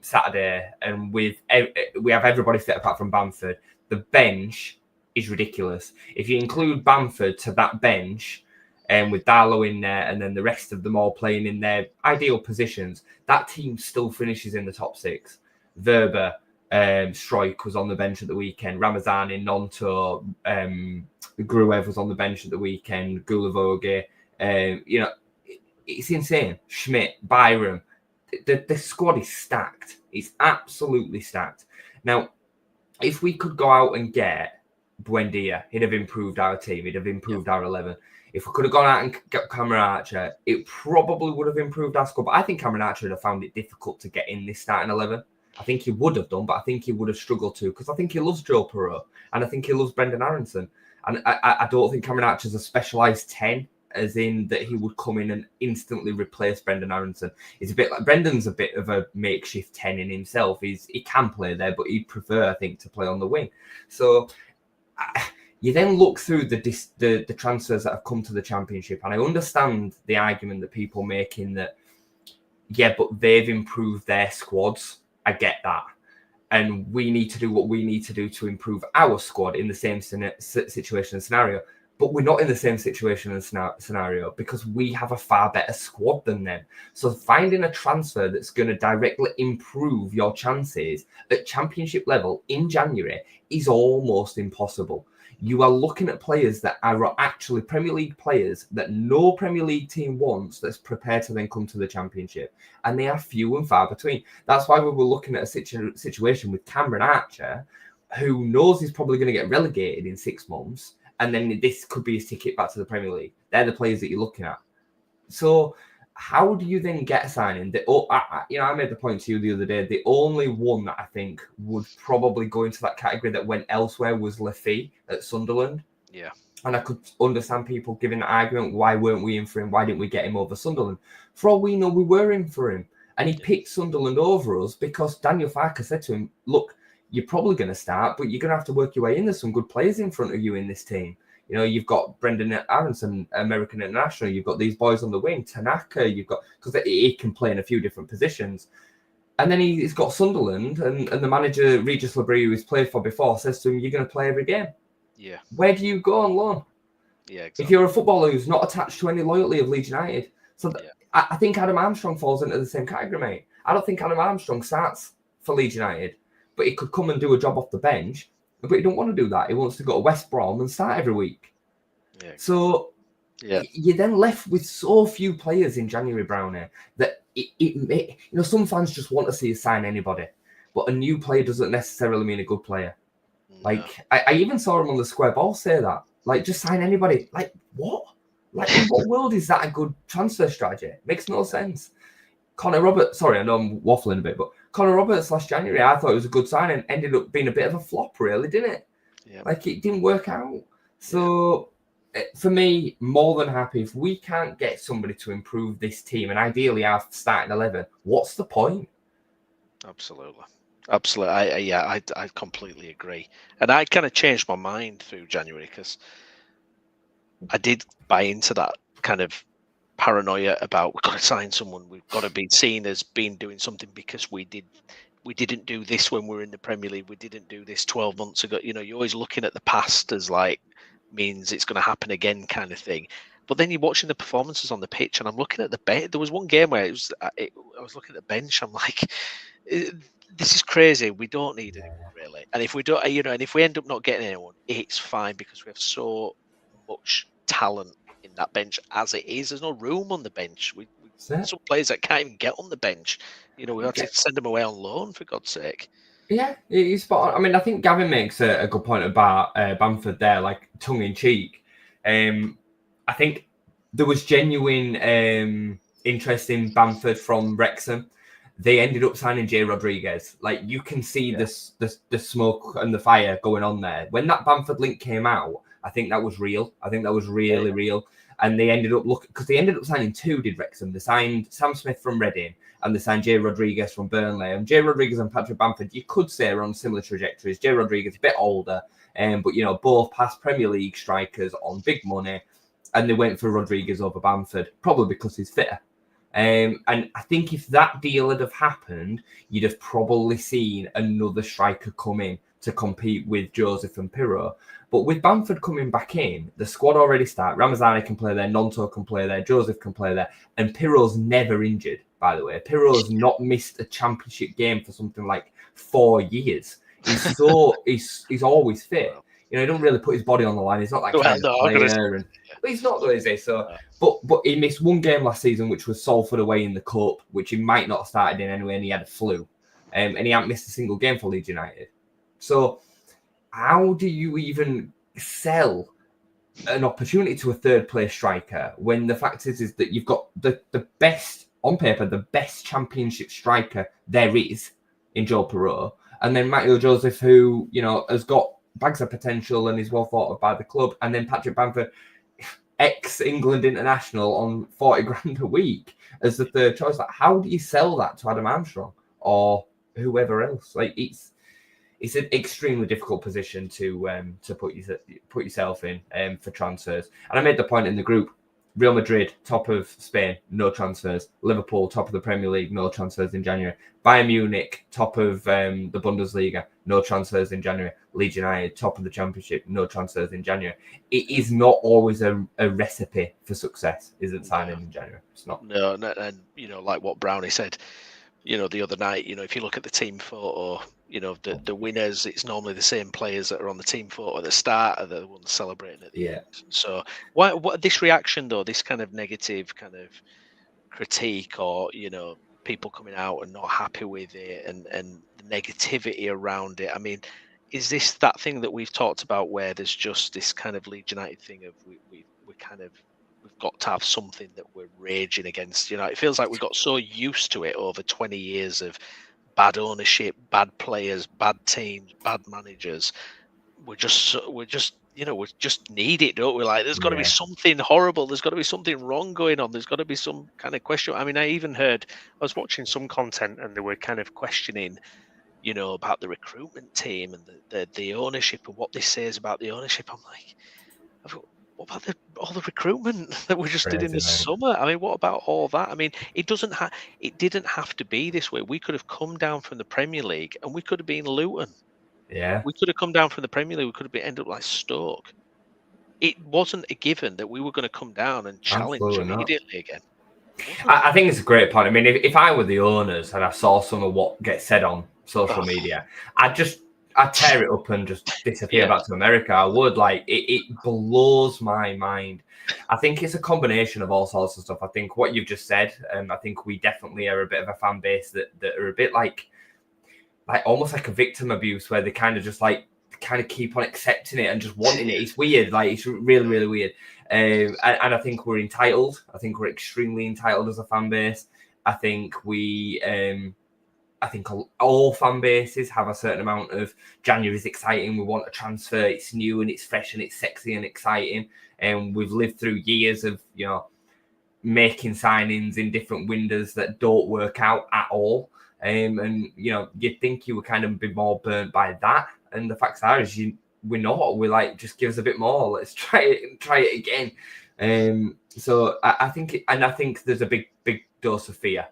Saturday, and we have everybody fit apart from Bamford. The bench is ridiculous. If you include Bamford to that bench, and with Darlow in there, and then the rest of them all playing in their ideal positions, that team still finishes in the top 6. Verba, Struijk was on the bench at the weekend. Ramazani, Nonto, Gruev was on the bench at the weekend. Gulavoge, it's insane. Schmidt, Byram, the squad is stacked. It's absolutely stacked. Now, if we could go out and get Buendia, he'd have improved our team. He'd have improved our 11. If we could have gone out and got Cameron Archer, it probably would have improved our squad. But I think Cameron Archer would have found it difficult to get in this starting 11. I think he would have done, but I think he would have struggled to, because I think he loves Joe Perot and I think he loves Brendan Aronson. And I don't think Cameron Archer's a specialised 10, as in that he would come in and instantly replace Brendan Aronson. It's a bit like Brendan's a bit of a makeshift 10 in himself. He can play there, but he'd prefer, I think, to play on the wing. So you then look through the transfers that have come to the Championship, and I understand the argument that people making that, yeah, but they've improved their squads. I get that. And we need to do what we need to do to improve our squad in the same situation and scenario. But we're not in the same situation and scenario because we have a far better squad than them. So finding a transfer that's going to directly improve your chances at Championship level in January is almost impossible. You are looking at players that are actually Premier League players that no Premier League team wants that's prepared to then come to the Championship. And they are few and far between. That's why we were looking at a situation with Cameron Archer, who knows he's probably going to get relegated in 6 months. And then this could be his ticket back to the Premier League. They're the players that you're looking at. So how do you then get a signing? I made the point to you the other day. The only one that I think would probably go into that category that went elsewhere was Lafay at Sunderland. Yeah. And I could understand people giving that argument. Why weren't we in for him? Why didn't we get him over Sunderland? For all we know, we were in for him. And he picked Sunderland over us because Daniel Farke said to him, look, you're probably going to start, but you're going to have to work your way in. There's some good players in front of you in this team. You know, you've got Brendan Aronson, American International. You've got these boys on the wing, Tanaka. You've got, because he can play in a few different positions. And then he's got Sunderland, and the manager, Regis Labrie, who he's played for before, says to him, you're going to play every game. Yeah. Where do you go on loan? Yeah, exactly. If you're a footballer who's not attached to any loyalty of Leeds United. So I think Adam Armstrong falls into the same category, mate. I don't think Adam Armstrong starts for Leeds United, but he could come and do a job off the bench. But he don't want to do that. He wants to go to West Brom and start every week. Yeah. So you're then left with so few players in January, Browney, that some fans just want to see us sign anybody. But a new player doesn't necessarily mean a good player. No. Like, I even saw him on the Square Ball say that. Like, just sign anybody. Like, what? Like, in what world is that a good transfer strategy? Makes no sense. Connor Roberts, sorry, I know I'm waffling a bit, but Connor Roberts last January, I thought it was a good sign and ended up being a bit of a flop, really, didn't it? Yeah. Like, it didn't work out. So, for me, more than happy. If we can't get somebody to improve this team, and ideally our starting 11, what's the point? Absolutely. I completely agree. And I kind of changed my mind through January because I did buy into that kind of paranoia about we've got to sign someone, we've got to be seen as being doing something because we didn't do this when we were in the Premier League, we didn't do this 12 months ago. You know, you're always looking at the past as like means it's going to happen again kind of thing. But then you're watching the performances on the pitch, and I'm looking at the bench. There was one game where I was looking at the bench. I'm like, this is crazy. We don't need anyone really. And if we don't, you know, and if we end up not getting anyone, it's fine because we have so much talent in that bench as it is. There's no room on the bench. We some players that can't even get on the bench. You know, we have to send them away on loan for God's sake. Yeah, he's spot on. I mean, I think Gavin makes a good point about Bamford there, like tongue in cheek. I think there was genuine interest in Bamford from Wrexham. They ended up signing Jay Rodriguez. Like, you can see the smoke and the fire going on there. When that Bamford link came out, I think that was real. I think that was really real. And they ended up because they ended up signing two, did Wrexham? They signed Sam Smith from Reading and they signed Jay Rodriguez from Burnley. And Jay Rodriguez and Patrick Bamford, you could say, are on similar trajectories. Jay Rodriguez a bit older, but you know, both past Premier League strikers on big money, and they went for Rodriguez over Bamford, probably because he's fitter. And I think if that deal had have happened, you'd have probably seen another striker come in to compete with Joseph and Pirro. But with Bamford coming back in, the squad already start. Ramazani can play there, Nonto can play there, Joseph can play there, and Pirro's never injured, by the way. Pirro's not missed a championship game for something like 4 years. He's he's always fit. You know, he doesn't really put his body on the line. He's not that kind of player. But he's not, though, is he? So, but he missed one game last season, which was Salford away in the Cup, which he might not have started in anyway, and he had a flu. And he hadn't missed a single game for Leeds United. So how do you even sell an opportunity to a third place striker when the fact is that you've got the best, on paper, the best championship striker there is in Joe Pirro, and then Matteo Joseph, who, you know, has got bags of potential and is well thought of by the club, and then Patrick Bamford, ex-England international, on 40 grand a week as the third choice. Like, how do you sell that to Adam Armstrong or whoever else? Like, it's an extremely difficult position to put yourself in for transfers. And I made the point in the group: Real Madrid, top of Spain, no transfers. Liverpool, top of the Premier League, no transfers in January. Bayern Munich, top of the Bundesliga, no transfers in January. Leeds United, top of the Championship, no transfers in January. It is not always a recipe for success, isn't signing in January. It's not. No, and you know, like what Browney said, you know, the other night, you know, if you look at the team photo, you know, the winners, it's normally the same players that are on the team photo at the start are the ones celebrating at the end. So what this reaction, though, this kind of negative kind of critique, or, you know, people coming out and not happy with it, and the negativity around it, I mean, is this that thing that we've talked about where there's just this kind of Leeds United thing of we've got to have something that we're raging against? You know, it feels like we got so used to it over 20 years of bad ownership, bad players, bad teams, bad managers. We just you know, we just need it, don't we? Like, there's got to be something horrible. There's got to be something wrong going on. There's got to be some kind of question. I mean, I was watching some content and they were kind of questioning, you know, about the recruitment team and the ownership and what this says about the ownership. I'm like, what about all the recruitment that we just did in the summer? I mean, what about all that? I mean, it didn't have to be this way. We could have come down from the Premier League and we could have been Luton. Yeah. We could have come down from the Premier League. We could have ended up like Stoke. It wasn't a given that we were going to come down and challenge immediately again. I think it's a great point. I mean, if I were the owners and I saw some of what gets said on social media, I'd tear it up and just disappear back to America. I would. Like, it blows my mind. I think it's a combination of all sorts of stuff. I think what you've just said, I think we definitely are a bit of a fan base that are a bit like almost like a victim abuse, where they kind of keep on accepting it and just wanting it. It's weird. Like, it's really, really weird. And I think we're entitled. I think we're extremely entitled as a fan base. I think I think all fan bases have a certain amount of January is exciting. We want a transfer. It's new and it's fresh and it's sexy and exciting. And we've lived through years of, you know, making signings in different windows that don't work out at all. And, you know, you'd think you would kind of be more burnt by that. And the facts are, we're not. We're like, just give us a bit more. Let's try it again. So I think, and I think there's a big dose of fear.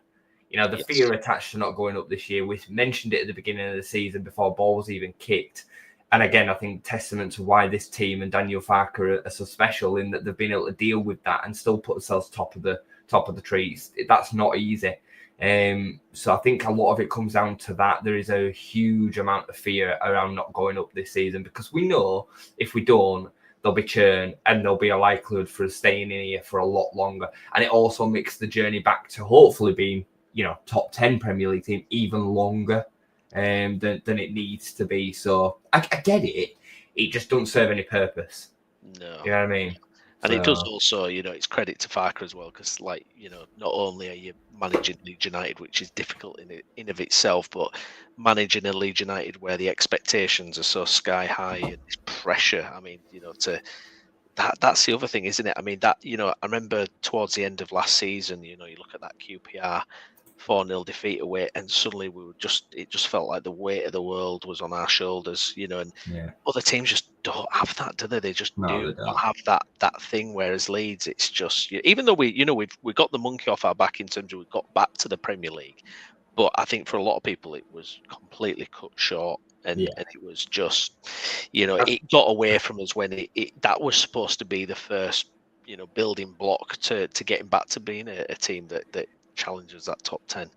You know, the fear attached to not going up this year. We mentioned it at the beginning of the season before ball was even kicked. And again, I think testament to why this team and Daniel Farke are so special in that they've been able to deal with that and still put themselves top of the trees. That's not easy. So I think a lot of it comes down to that. There is a huge amount of fear around not going up this season because we know if we don't, there'll be churn and there'll be a likelihood for us staying in here for a lot longer. And it also makes the journey back to hopefully being, top 10 Premier League team even longer than it needs to be. So I get it. It just doesn't serve any purpose. No. You know what I mean? And it does also, it's credit to Farke as well, because not only are you managing Leeds United, which is difficult in of itself, but managing a Leeds United where the expectations are so sky high and this pressure. I mean, that's the other thing, isn't it? I mean, I remember towards the end of last season, you look at that QPR 4-0 defeat away, and suddenly it just felt like the weight of the world was on our shoulders, and other teams just don't have that, do they? They just don't have that thing. Whereas Leeds, it's just, even though we got the monkey off our back in terms of we got back to the Premier League, but I think for a lot of people it was completely cut short, and it was just, it got away from us when that was supposed to be the first, building block to getting back to being a team that challenges that top 10.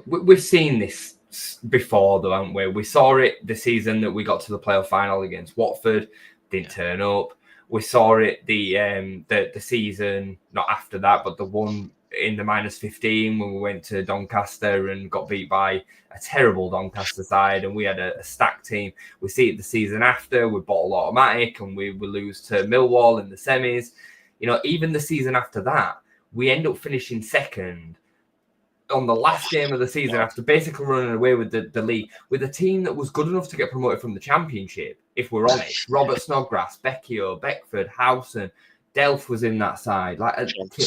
We've seen this before, though, haven't we? We saw it the season that we got to the playoff final against Watford, didn't turn up. We saw it the season, not after that, but the one in the -15 when we went to Doncaster and got beat by a terrible Doncaster side, and we had a stacked team. We see it the season after with Bottle Automatic, and we lose to Millwall in the semis. Even the season after that, we end up finishing second on the last game of the season after basically running away with the league with a team that was good enough to get promoted from the Championship, if we're honest. Robert Snodgrass, Becchio, Beckford, Howson, Delph was in that side, like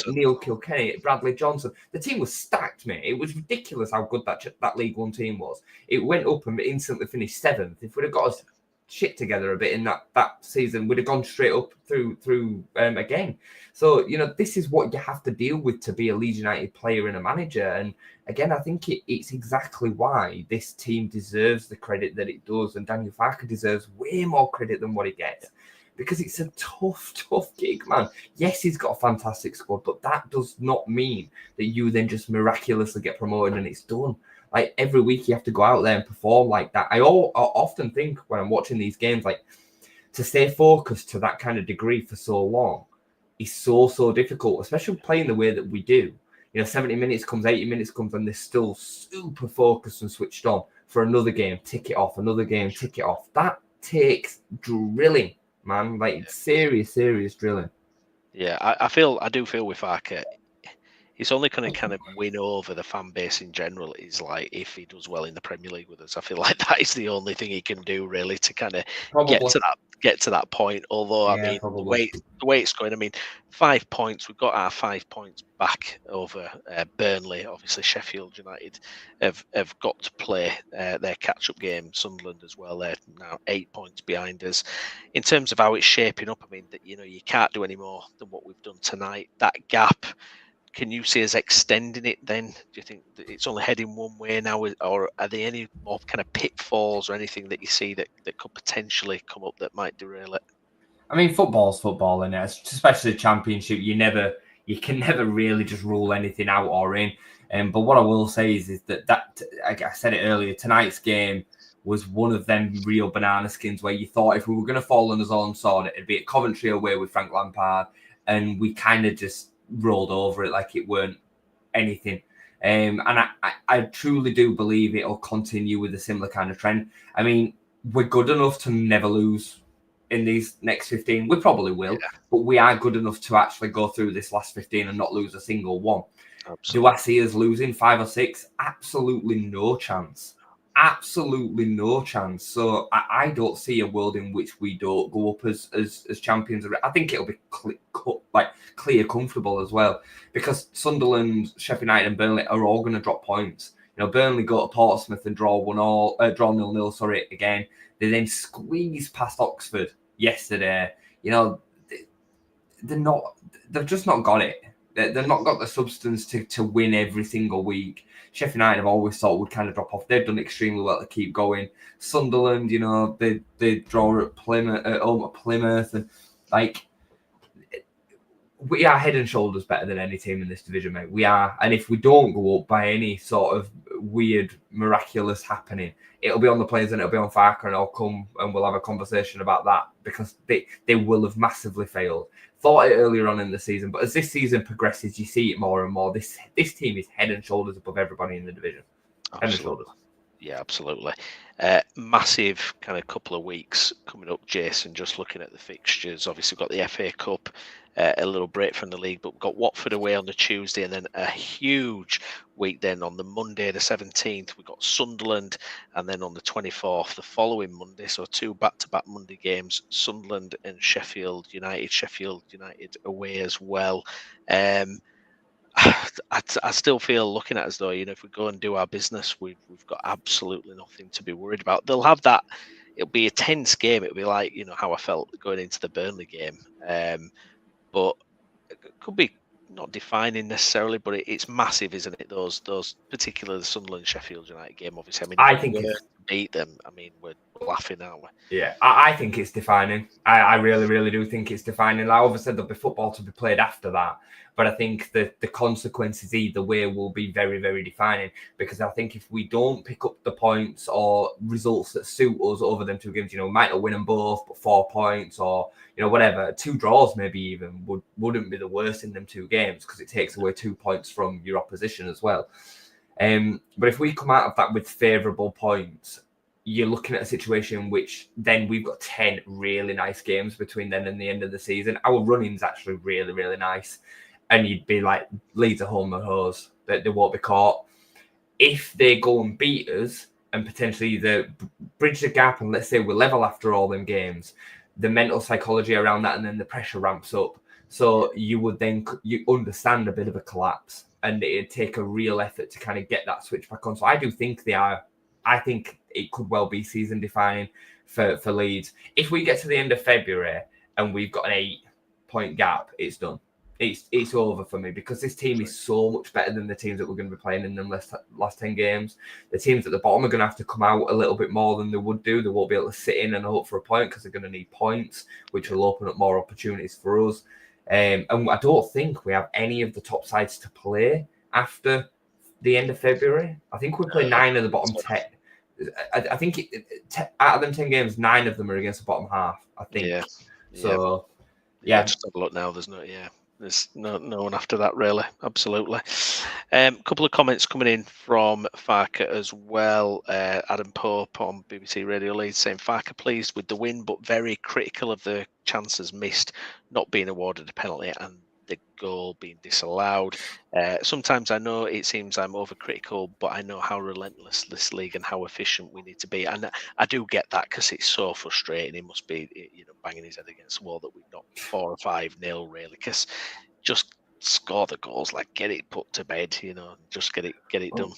Neil Kilkenny, Bradley Johnson. The team was stacked, mate. It was ridiculous how good that League One team was. It went up and instantly finished 7th. If we'd have got us shit together a bit in that season, we'd have gone straight up through again. So this is what you have to deal with to be a Leeds United player and a manager. And again, I think it's exactly why this team deserves the credit that it does, and Daniel Farke deserves way more credit than what he gets, because it's a tough gig, man. Yes, he's got a fantastic squad, but that does not mean that you then just miraculously get promoted and it's done. Like, every week you have to go out there and perform like that. I often think when I'm watching these games, like, to stay focused to that kind of degree for so long is so difficult, especially playing the way that we do. 70 minutes comes, 80 minutes comes, and they're still super focused and switched on for another game, tick it off, another game, tick it off. That takes drilling, man. Like, it's serious drilling. Yeah, I do feel with Farke, he's only going to kind of win over the fan base in general is like if he does well in the Premier League with us. I feel like that is the only thing he can do really to kind of get to that point. Although I mean, the way it's going, I mean, 5 points. We've got our 5 points back over Burnley. Obviously, Sheffield United have got to play their catch-up game. Sunderland as well. They're now 8 points behind us. In terms of how it's shaping up, I mean, that you can't do any more than what we've done tonight. That gap. Can you see us extending it then? Do you think that it's only heading one way now, or are there any more kind of pitfalls or anything that you see that could potentially come up that might derail it? I mean, football's football, and especially the Championship. You can never really just rule anything out or in. But what I will say is that like I said it earlier, tonight's game was one of them real banana skins where you thought if we were going to fall on his own sword, it'd be at Coventry away with Frank Lampard, and we kind of just rolled over it like it weren't anything. And I truly do believe it'll continue with a similar kind of trend. I mean, we're good enough to never lose in these next 15. We probably will, but we are good enough to actually go through this last 15 and not lose a single one. Absolutely. Do I see us losing 5 or 6? Absolutely no chance. Absolutely no chance. So I don't see a world in which we don't go up as champions. I think it'll be clear comfortable as well, because Sunderland, Sheffield United and Burnley are all going to drop points. Burnley go to Portsmouth and draw 0-0 again. They then squeeze past Oxford yesterday. They've just not got it. They've not got the substance to win every single week. Sheffield United have always thought would kind of drop off. They've done extremely well to keep going. Sunderland, they draw at home at Plymouth, and like we are head and shoulders better than any team in this division, mate. We are, and if we don't go up by any sort of weird, miraculous happening, it'll be on the players and it'll be on Farker, and I'll come and we'll have a conversation about that because they will have massively failed. Thought it earlier on in the season, but as this season progresses, you see it more and more. This team is head and shoulders above everybody in the division. Absolutely. Head and shoulders. Yeah, absolutely. Massive kind of couple of weeks coming up, Jason, just looking at the fixtures. Obviously, we've got the FA Cup, a little break from the league, but we've got Watford away on the Tuesday, and then a huge week then on the Monday, the 17th, we've got Sunderland, and then on the 24th, the following Monday, so 2 back-to-back Monday games, Sunderland and Sheffield United away as well. I still feel looking at us though, if we go and do our business, we've got absolutely nothing to be worried about. They'll have that. It'll be a tense game. It'll be like how I felt going into the Burnley game, but it could be not defining necessarily, but it's massive, isn't it? Those particular the Sunderland Sheffield United game. Obviously, I think it's beat them. we're laughing, aren't we? Yeah, I think it's defining. I really, really do think it's defining. Like I always said, there'll be football to be played after that. But I think that the consequences either way will be very, very defining. Because I think if we don't pick up the points or results that suit us over them 2 games, we might not win them both, but 4 points or, whatever. 2 draws maybe even wouldn't be the worst in them 2 games because it takes away 2 points from your opposition as well. But if we come out of that with favourable points, you're looking at a situation which then we've got 10 really nice games between then and the end of the season. Our running's actually really, really nice. And you'd be like, Leeds are home and hose. They won't be caught. If they go and beat us and potentially bridge the gap and let's say we're level after all them games, the mental psychology around that and then the pressure ramps up. So you understand a bit of a collapse and it'd take a real effort to kind of get that switch back on. So I do think they are. I think it could well be season defining for Leeds. If we get to the end of February and we've got an 8-point gap, it's done. It's over for me because this team is so much better than the teams that we're going to be playing in the last 10 games. The teams at the bottom are going to have to come out a little bit more than they would do. They won't be able to sit in and hope for a point because they're going to need points, which will open up more opportunities for us. And I don't think we have any of the top sides to play after the end of February. I think we play 9 of the bottom 10. I think out of them 10 games, 9 of them are against the bottom half, I think. Yeah. So, yeah. Just have a look now. There's no one after that, really. Absolutely. Couple of comments coming in from Farker as well. Adam Pope on BBC Radio Leeds saying, Farker pleased with the win, but very critical of the chances missed, not being awarded a penalty and the goal being disallowed. Sometimes I know it seems I'm overcritical, but I know how relentless this league and how efficient we need to be. And I do get that because it's so frustrating. He must be, banging his head against the wall that we've not 4 or 5-0 really. Because just score the goals, like get it put to bed, just get it done.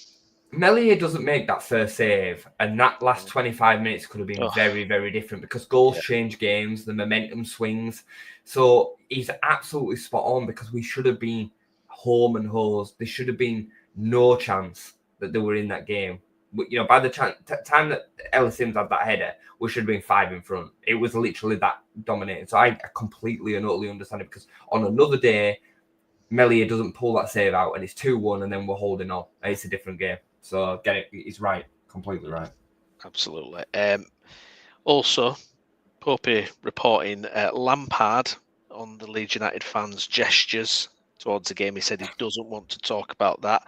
Meslier doesn't make that first save, and that last 25 minutes could have been very, very different because goals change games, the momentum swings. So he's absolutely spot on because we should have been home and hosed. There should have been no chance that they were in that game. By the time that Ellis Sims had that header, we should have been 5 in front. It was literally that dominating. So I completely and utterly understand it because on another day, Meslier doesn't pull that save out and it's 2-1 and then we're holding on. It's a different game. So get it. He's right. Completely right. Absolutely. Also, Popey reporting Lampard on the Leeds United fans' gestures towards the game. He said he doesn't want to talk about that.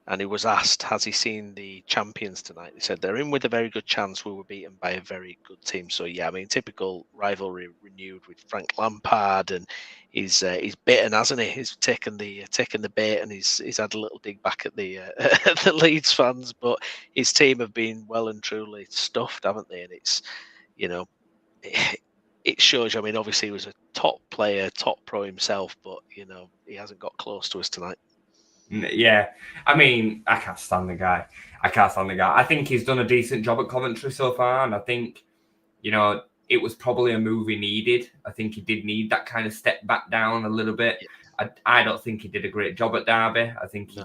And he was asked, has he seen the champions tonight? He said, they're in with a very good chance. We were beaten by a very good team. So, yeah, typical rivalry renewed with Frank Lampard. And he's bitten, hasn't he? He's taken the bait and he's had a little dig back at the the Leeds fans. But his team have been well and truly stuffed, haven't they? And it's, it shows you. Obviously he was a top player, top pro himself, but, he hasn't got close to us tonight. Yeah, I can't stand the guy. I think he's done a decent job at Coventry so far, and I think, it was probably a move he needed. I think he did need that kind of step back down a little bit. Yeah. I don't think he did a great job at Derby. I think he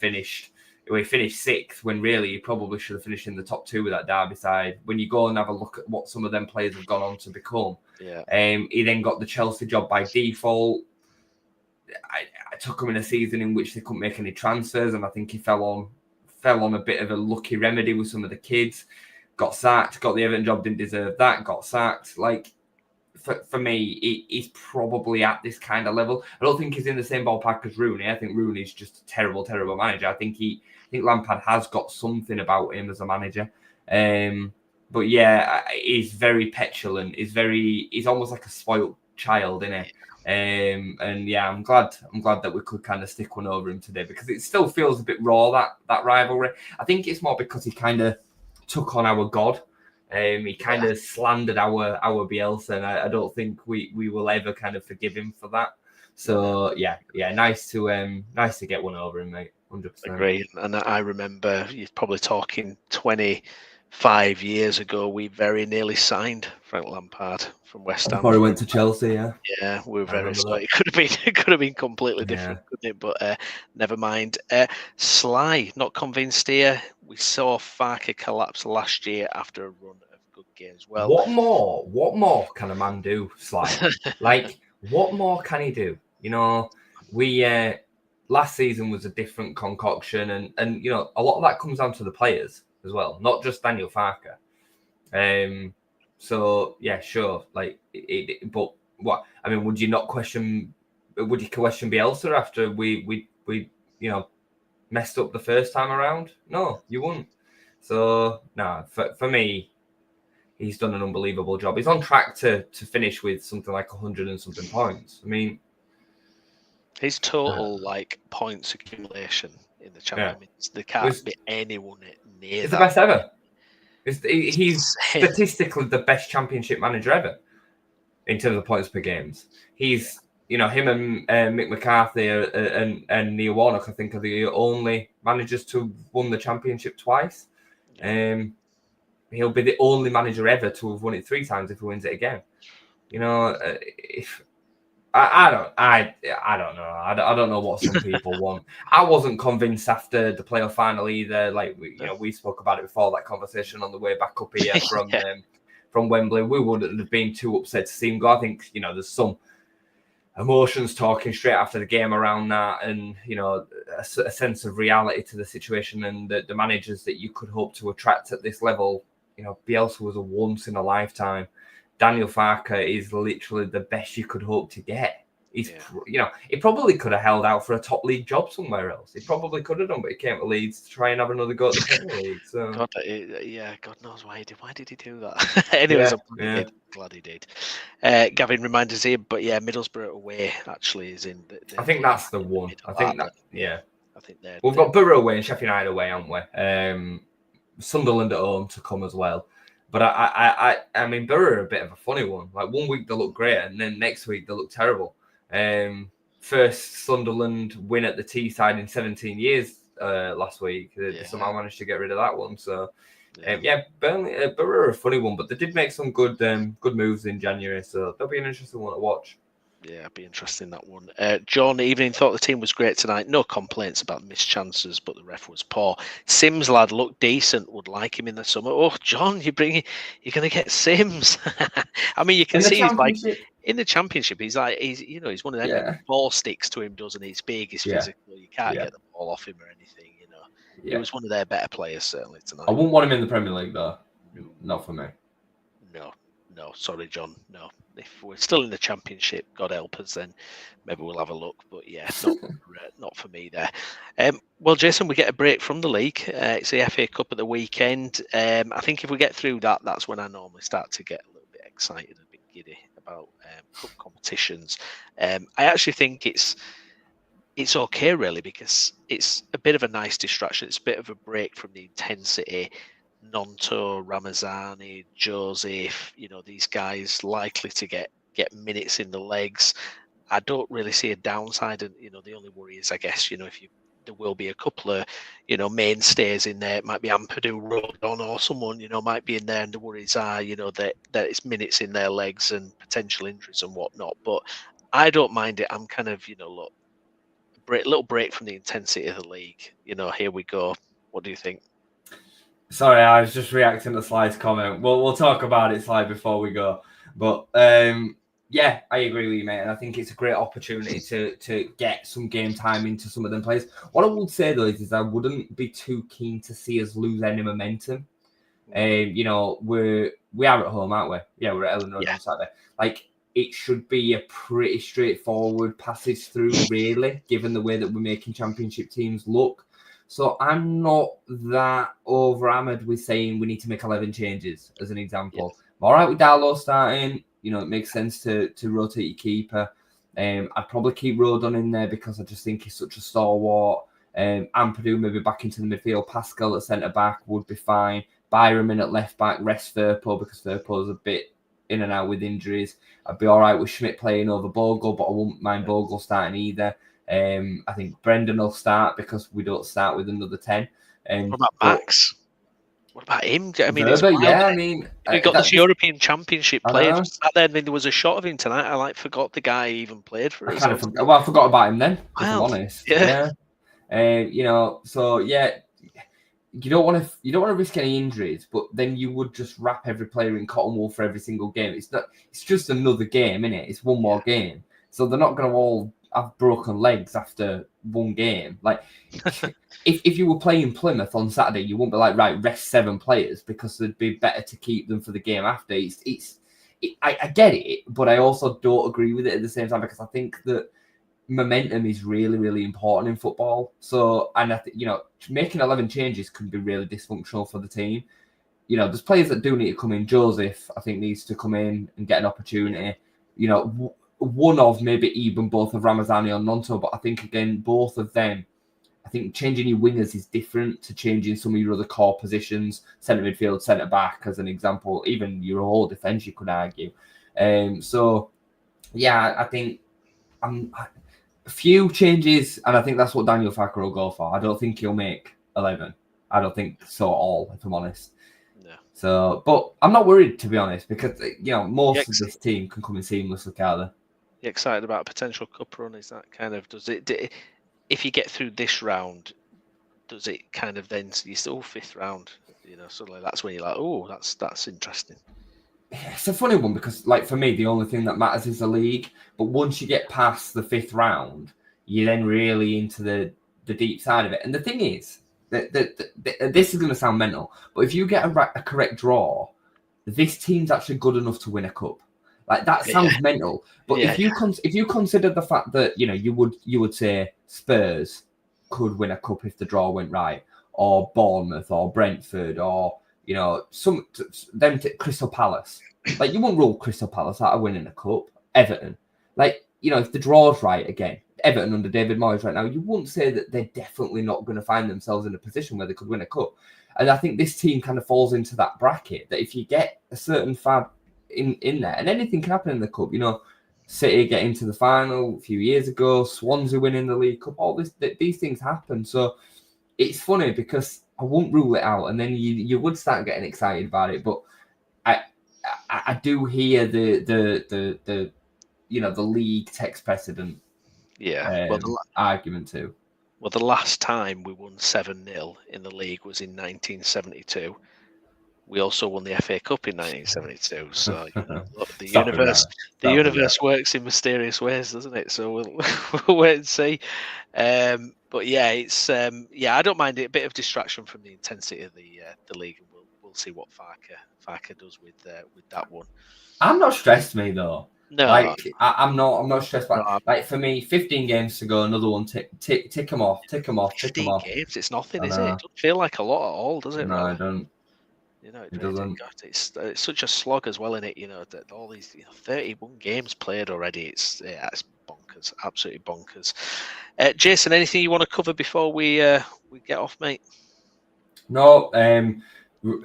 finished. He finished sixth when really he probably should have finished in the top two with that Derby side. When you go and have a look at what some of them players have gone on to become, he then got the Chelsea job by default. I took him in a season in which they couldn't make any transfers, and I think he fell on a bit of a lucky remedy with some of the kids. Got sacked, got the Everton job, didn't deserve that, got sacked. Like, for me, he's probably at this kind of level. I don't think he's in the same ballpark as Rooney. I think Rooney's just a terrible, terrible manager. I think Lampard has got something about him as a manager. But yeah, he's very petulant. He's almost like a spoiled child, isn't he? And yeah, I'm glad that we could kind of stick one over him today, because it still feels a bit raw, that rivalry. I think it's more because he kind of took on our God. He kind of slandered our Bielsa, and I don't think we will ever kind of forgive him for that. So yeah, nice to get one over him, mate. 100%. Agree. And I remember you're probably talking 25 years ago, we very nearly signed Frank Lampard from West Ham. Before he went to Chelsea, yeah, we were very sorry. It could have been completely different, couldn't it? But never mind. Sly, not convinced here. We saw Farke collapse last year after a run of good games. Well, what more can a man do, Sly? Like, what more can he do? You know, we last season was a different concoction, and you know, a lot of that comes down to the players as well, not just Daniel Farke. So yeah, sure. Like, but what? I mean, would you question Bielsa after we you know messed up the first time around? No, you wouldn't. So no, for me, he's done an unbelievable job. He's on track to finish with something like 100 and something points. I mean, his total points accumulation in the Champions, there can't be anyone near it's that. The best ever. He's statistically the best Championship manager ever in terms of points per games. He's, you know, him and Mick McCarthy and Neil Warnock, I think, are the only managers to have won the Championship twice. He'll be the only manager ever to have won it 3 times if he wins it again. You know, I don't know. I don't know what some people want. I wasn't convinced after the playoff final either. Like, we spoke about it before that conversation on the way back up here from Wembley. We wouldn't have been too upset to see him go. I think, you know, there's some emotions talking straight after the game around that, and you know, a sense of reality to the situation, and the managers that you could hope to attract at this level. You know, Bielsa was a once in a lifetime. Daniel Farke is literally the best you could hope to get. He's, you know, he probably could have held out for a top league job somewhere else. He probably could have done, but he came to Leeds to try and have another go at the Premier League. So, God knows why he did. Why did he do that? Anyways, I'm glad he did. Gavin reminded us here, but yeah, Middlesbrough away actually is in. I think that's the one. I think that. I think they're. We've got Borough away and Sheffield United away, haven't we? Sunderland at home to come as well. But I mean, Borough are a bit of a funny one. Like, one week they look great, and then next week they look terrible. First Sunderland win at the Teesside in 17 years last week. They somehow managed to get rid of that one. So, Borough are a funny one, but they did make some good moves in January. So that'll be an interesting one to watch. Yeah, it'd be interesting, that one. John Evening thought the team was great tonight. No complaints about missed chances, but the ref was poor. Sims lad looked decent. Would like him in the summer. Oh, John, you're going to get Sims. I mean, you can see he's like in the Championship. He's one of them. Yeah. Ball sticks to him, doesn't he? He's big, he's physical. You can't get the ball off him or anything. You know, he was one of their better players certainly tonight. I wouldn't want him in the Premier League though. No. Not for me. No, sorry, John. No. If we're still in the Championship, God help us, then maybe we'll have a look. But yeah, not for me there. Well, Jason, we get a break from the league. It's the FA Cup at the weekend. I think if we get through that, that's when I normally start to get a little bit excited, a bit giddy about cup competitions. I actually think it's okay, really, because it's a bit of a nice distraction. It's a bit of a break from the intensity. Nonto, Ramazani, Joseph, you know, these guys likely to get minutes in the legs. I don't really see a downside, and you know, the only worry is, I guess, you know, if you there will be a couple of, mainstays in there. It might be Ampadu, Rodon, or someone, might be in there, and the worries are, that it's minutes in their legs and potential injuries and whatnot. But I don't mind it. I'm kind of, look, little break from the intensity of the league. Here we go. What do you think? Sorry, I was just reacting to Sly's comment. We'll talk about it, Sly, before we go. But yeah, I agree with you, mate. And I think it's a great opportunity to get some game time into some of them players. What I would say though is I wouldn't be too keen to see us lose any momentum. We are at home, aren't we? Yeah, we're at Ellen Road on Saturday. Like, it should be a pretty straightforward passage through, really, given the way that we're making championship teams look. So I'm not that over-hammered with saying we need to make 11 changes, as an example. I'm all right with Darlow starting. It makes sense to rotate your keeper. I'd probably keep Rodon in there because I just think he's such a stalwart. Ampadu maybe back into the midfield. Pascal at centre-back would be fine. Byram in at left-back. Rest Firpo because Firpo's a bit in and out with injuries. I'd be all right with Schmidt playing over Bogle, but I wouldn't mind Bogle starting either. I think Brendan will start because we don't start with another 10. What about Max? What about him? I mean, we got this European Championship player sat there. I mean, there was a shot of him tonight. I forgot the guy even played for us. I forgot about him then. If I'm honest. Yeah. So yeah, you don't want to risk any injuries, but then you would just wrap every player in cotton wool for every single game. It's just another game, isn't it? It's one more game, so they're not going to all have broken legs after one game. Like, if you were playing Plymouth on Saturday, you wouldn't be like, right, rest 7 players because it'd be better to keep them for the game after. I get it, but I also don't agree with it at the same time because I think that momentum is really, really important in football. So, and I think, making 11 changes can be really dysfunctional for the team. There's players that do need to come in. Joseph, I think, needs to come in and get an opportunity. One of maybe even both of Ramazani or Nonto, but I think, again, both of them, I think changing your wingers is different to changing some of your other core positions, centre midfield, centre back, as an example, even your whole defence, you could argue. So, yeah, I think a few changes, and I think that's what Daniel Farker will go for. I don't think he'll make 11. I don't think so at all, if I'm honest. No. So, but I'm not worried, to be honest, because, most of this team can come in seamlessly, can't they? You excited about a potential cup run? Is that kind of, if you get through this round, does it kind of then, you still 5th round, suddenly that's when you're like, oh, that's interesting. It's a funny one because, for me, the only thing that matters is the league. But once you get past the 5th round, you're then really into the deep side of it. And the thing is, that this is going to sound mental, but if you get a correct draw, this team's actually good enough to win a cup. That sounds mental, but if you consider the fact that you would say Spurs could win a cup if the draw went right, or Bournemouth, or Brentford, or Crystal Palace. You won't rule Crystal Palace out of winning a cup. Everton, if the draw's right again, Everton under David Moyes right now, you wouldn't say that they're definitely not going to find themselves in a position where they could win a cup. And I think this team kind of falls into that bracket that if you get a certain fab in there, and anything can happen in the cup. City getting to the final a few years ago, Swansea winning the League Cup. All these things happen. So it's funny because I won't rule it out, and then you would start getting excited about it. But I do hear the league takes precedent. Argument too. Well, the last time we won 7-0 in the league was in 1972. We also won the FA Cup in 1972. So look, the universe works in mysterious ways, doesn't it? So we'll wait and see. But yeah, it's I don't mind it. A bit of distraction from the intensity of the league, and we'll see what Farker does with that one. I'm not stressed, me though. No, I'm not stressed. For me, 15 games to go, another one. Tick them off. 15 games, it's nothing, is it? It doesn't feel like a lot at all, does it? No, I don't. It doesn't. It's such a slog as well, in it. That all these 31 games played already. It's bonkers, absolutely bonkers. Jason, anything you want to cover before we get off, mate? No.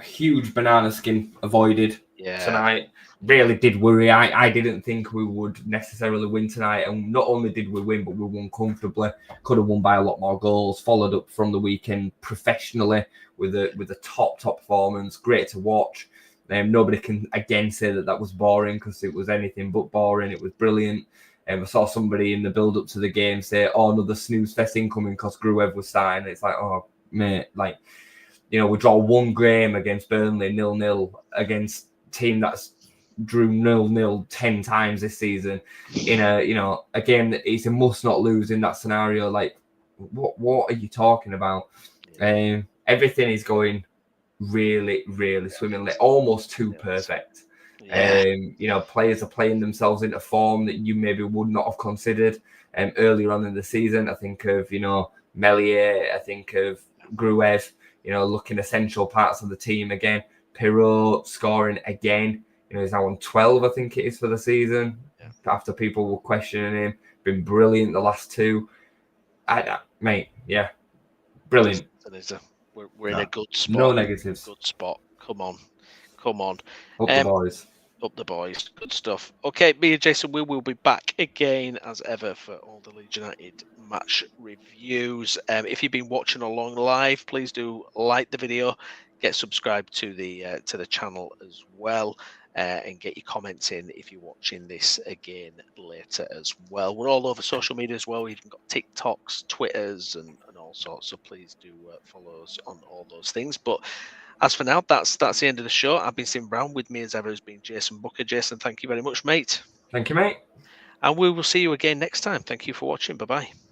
Huge banana skin avoided tonight. Really did worry. I didn't think we would necessarily win tonight, and not only did we win, but we won comfortably. Could have won by a lot more goals. Followed up from the weekend professionally with a top performance. Great to watch. Nobody can again say that was boring, because it was anything but boring. It was brilliant. I saw somebody in the build up to the game say, "Oh, another snooze fest incoming," because Gruev was starting. It's like, oh mate, like, you know, we draw one game against Burnley 0-0 against a team that's drew 0-0 10 times this season in a game that it's a must not lose in that scenario. Like, what are you talking about? Everything is going really swimmingly, almost too perfect. Players are playing themselves into form that you maybe would not have considered earlier on in the season. I think of Melier, I think of Gruev, looking essential parts of the team again. Pirot scoring again. He's now on 12, I think it is, for the season. After people were questioning him, been brilliant the last two. Brilliant. We're in a good spot. No negatives. Good spot. Come on. Up the boys. Up the boys. Good stuff. Okay, me and Jason, we will be back again as ever for all the Leeds United match reviews. If you've been watching along live, please do like the video, get subscribed to the channel as well, and get your comments in if you're watching this again later as well. We're all over social media as well. We've even got TikToks, Twitters, and all sorts. So please do follow us on all those things. But as for now, that's the end of the show. I've been Stephen Brown. With me as ever has been Jason Booker. Jason, thank you very much, mate. Thank you, mate. And we will see you again next time. Thank you for watching. Bye-bye.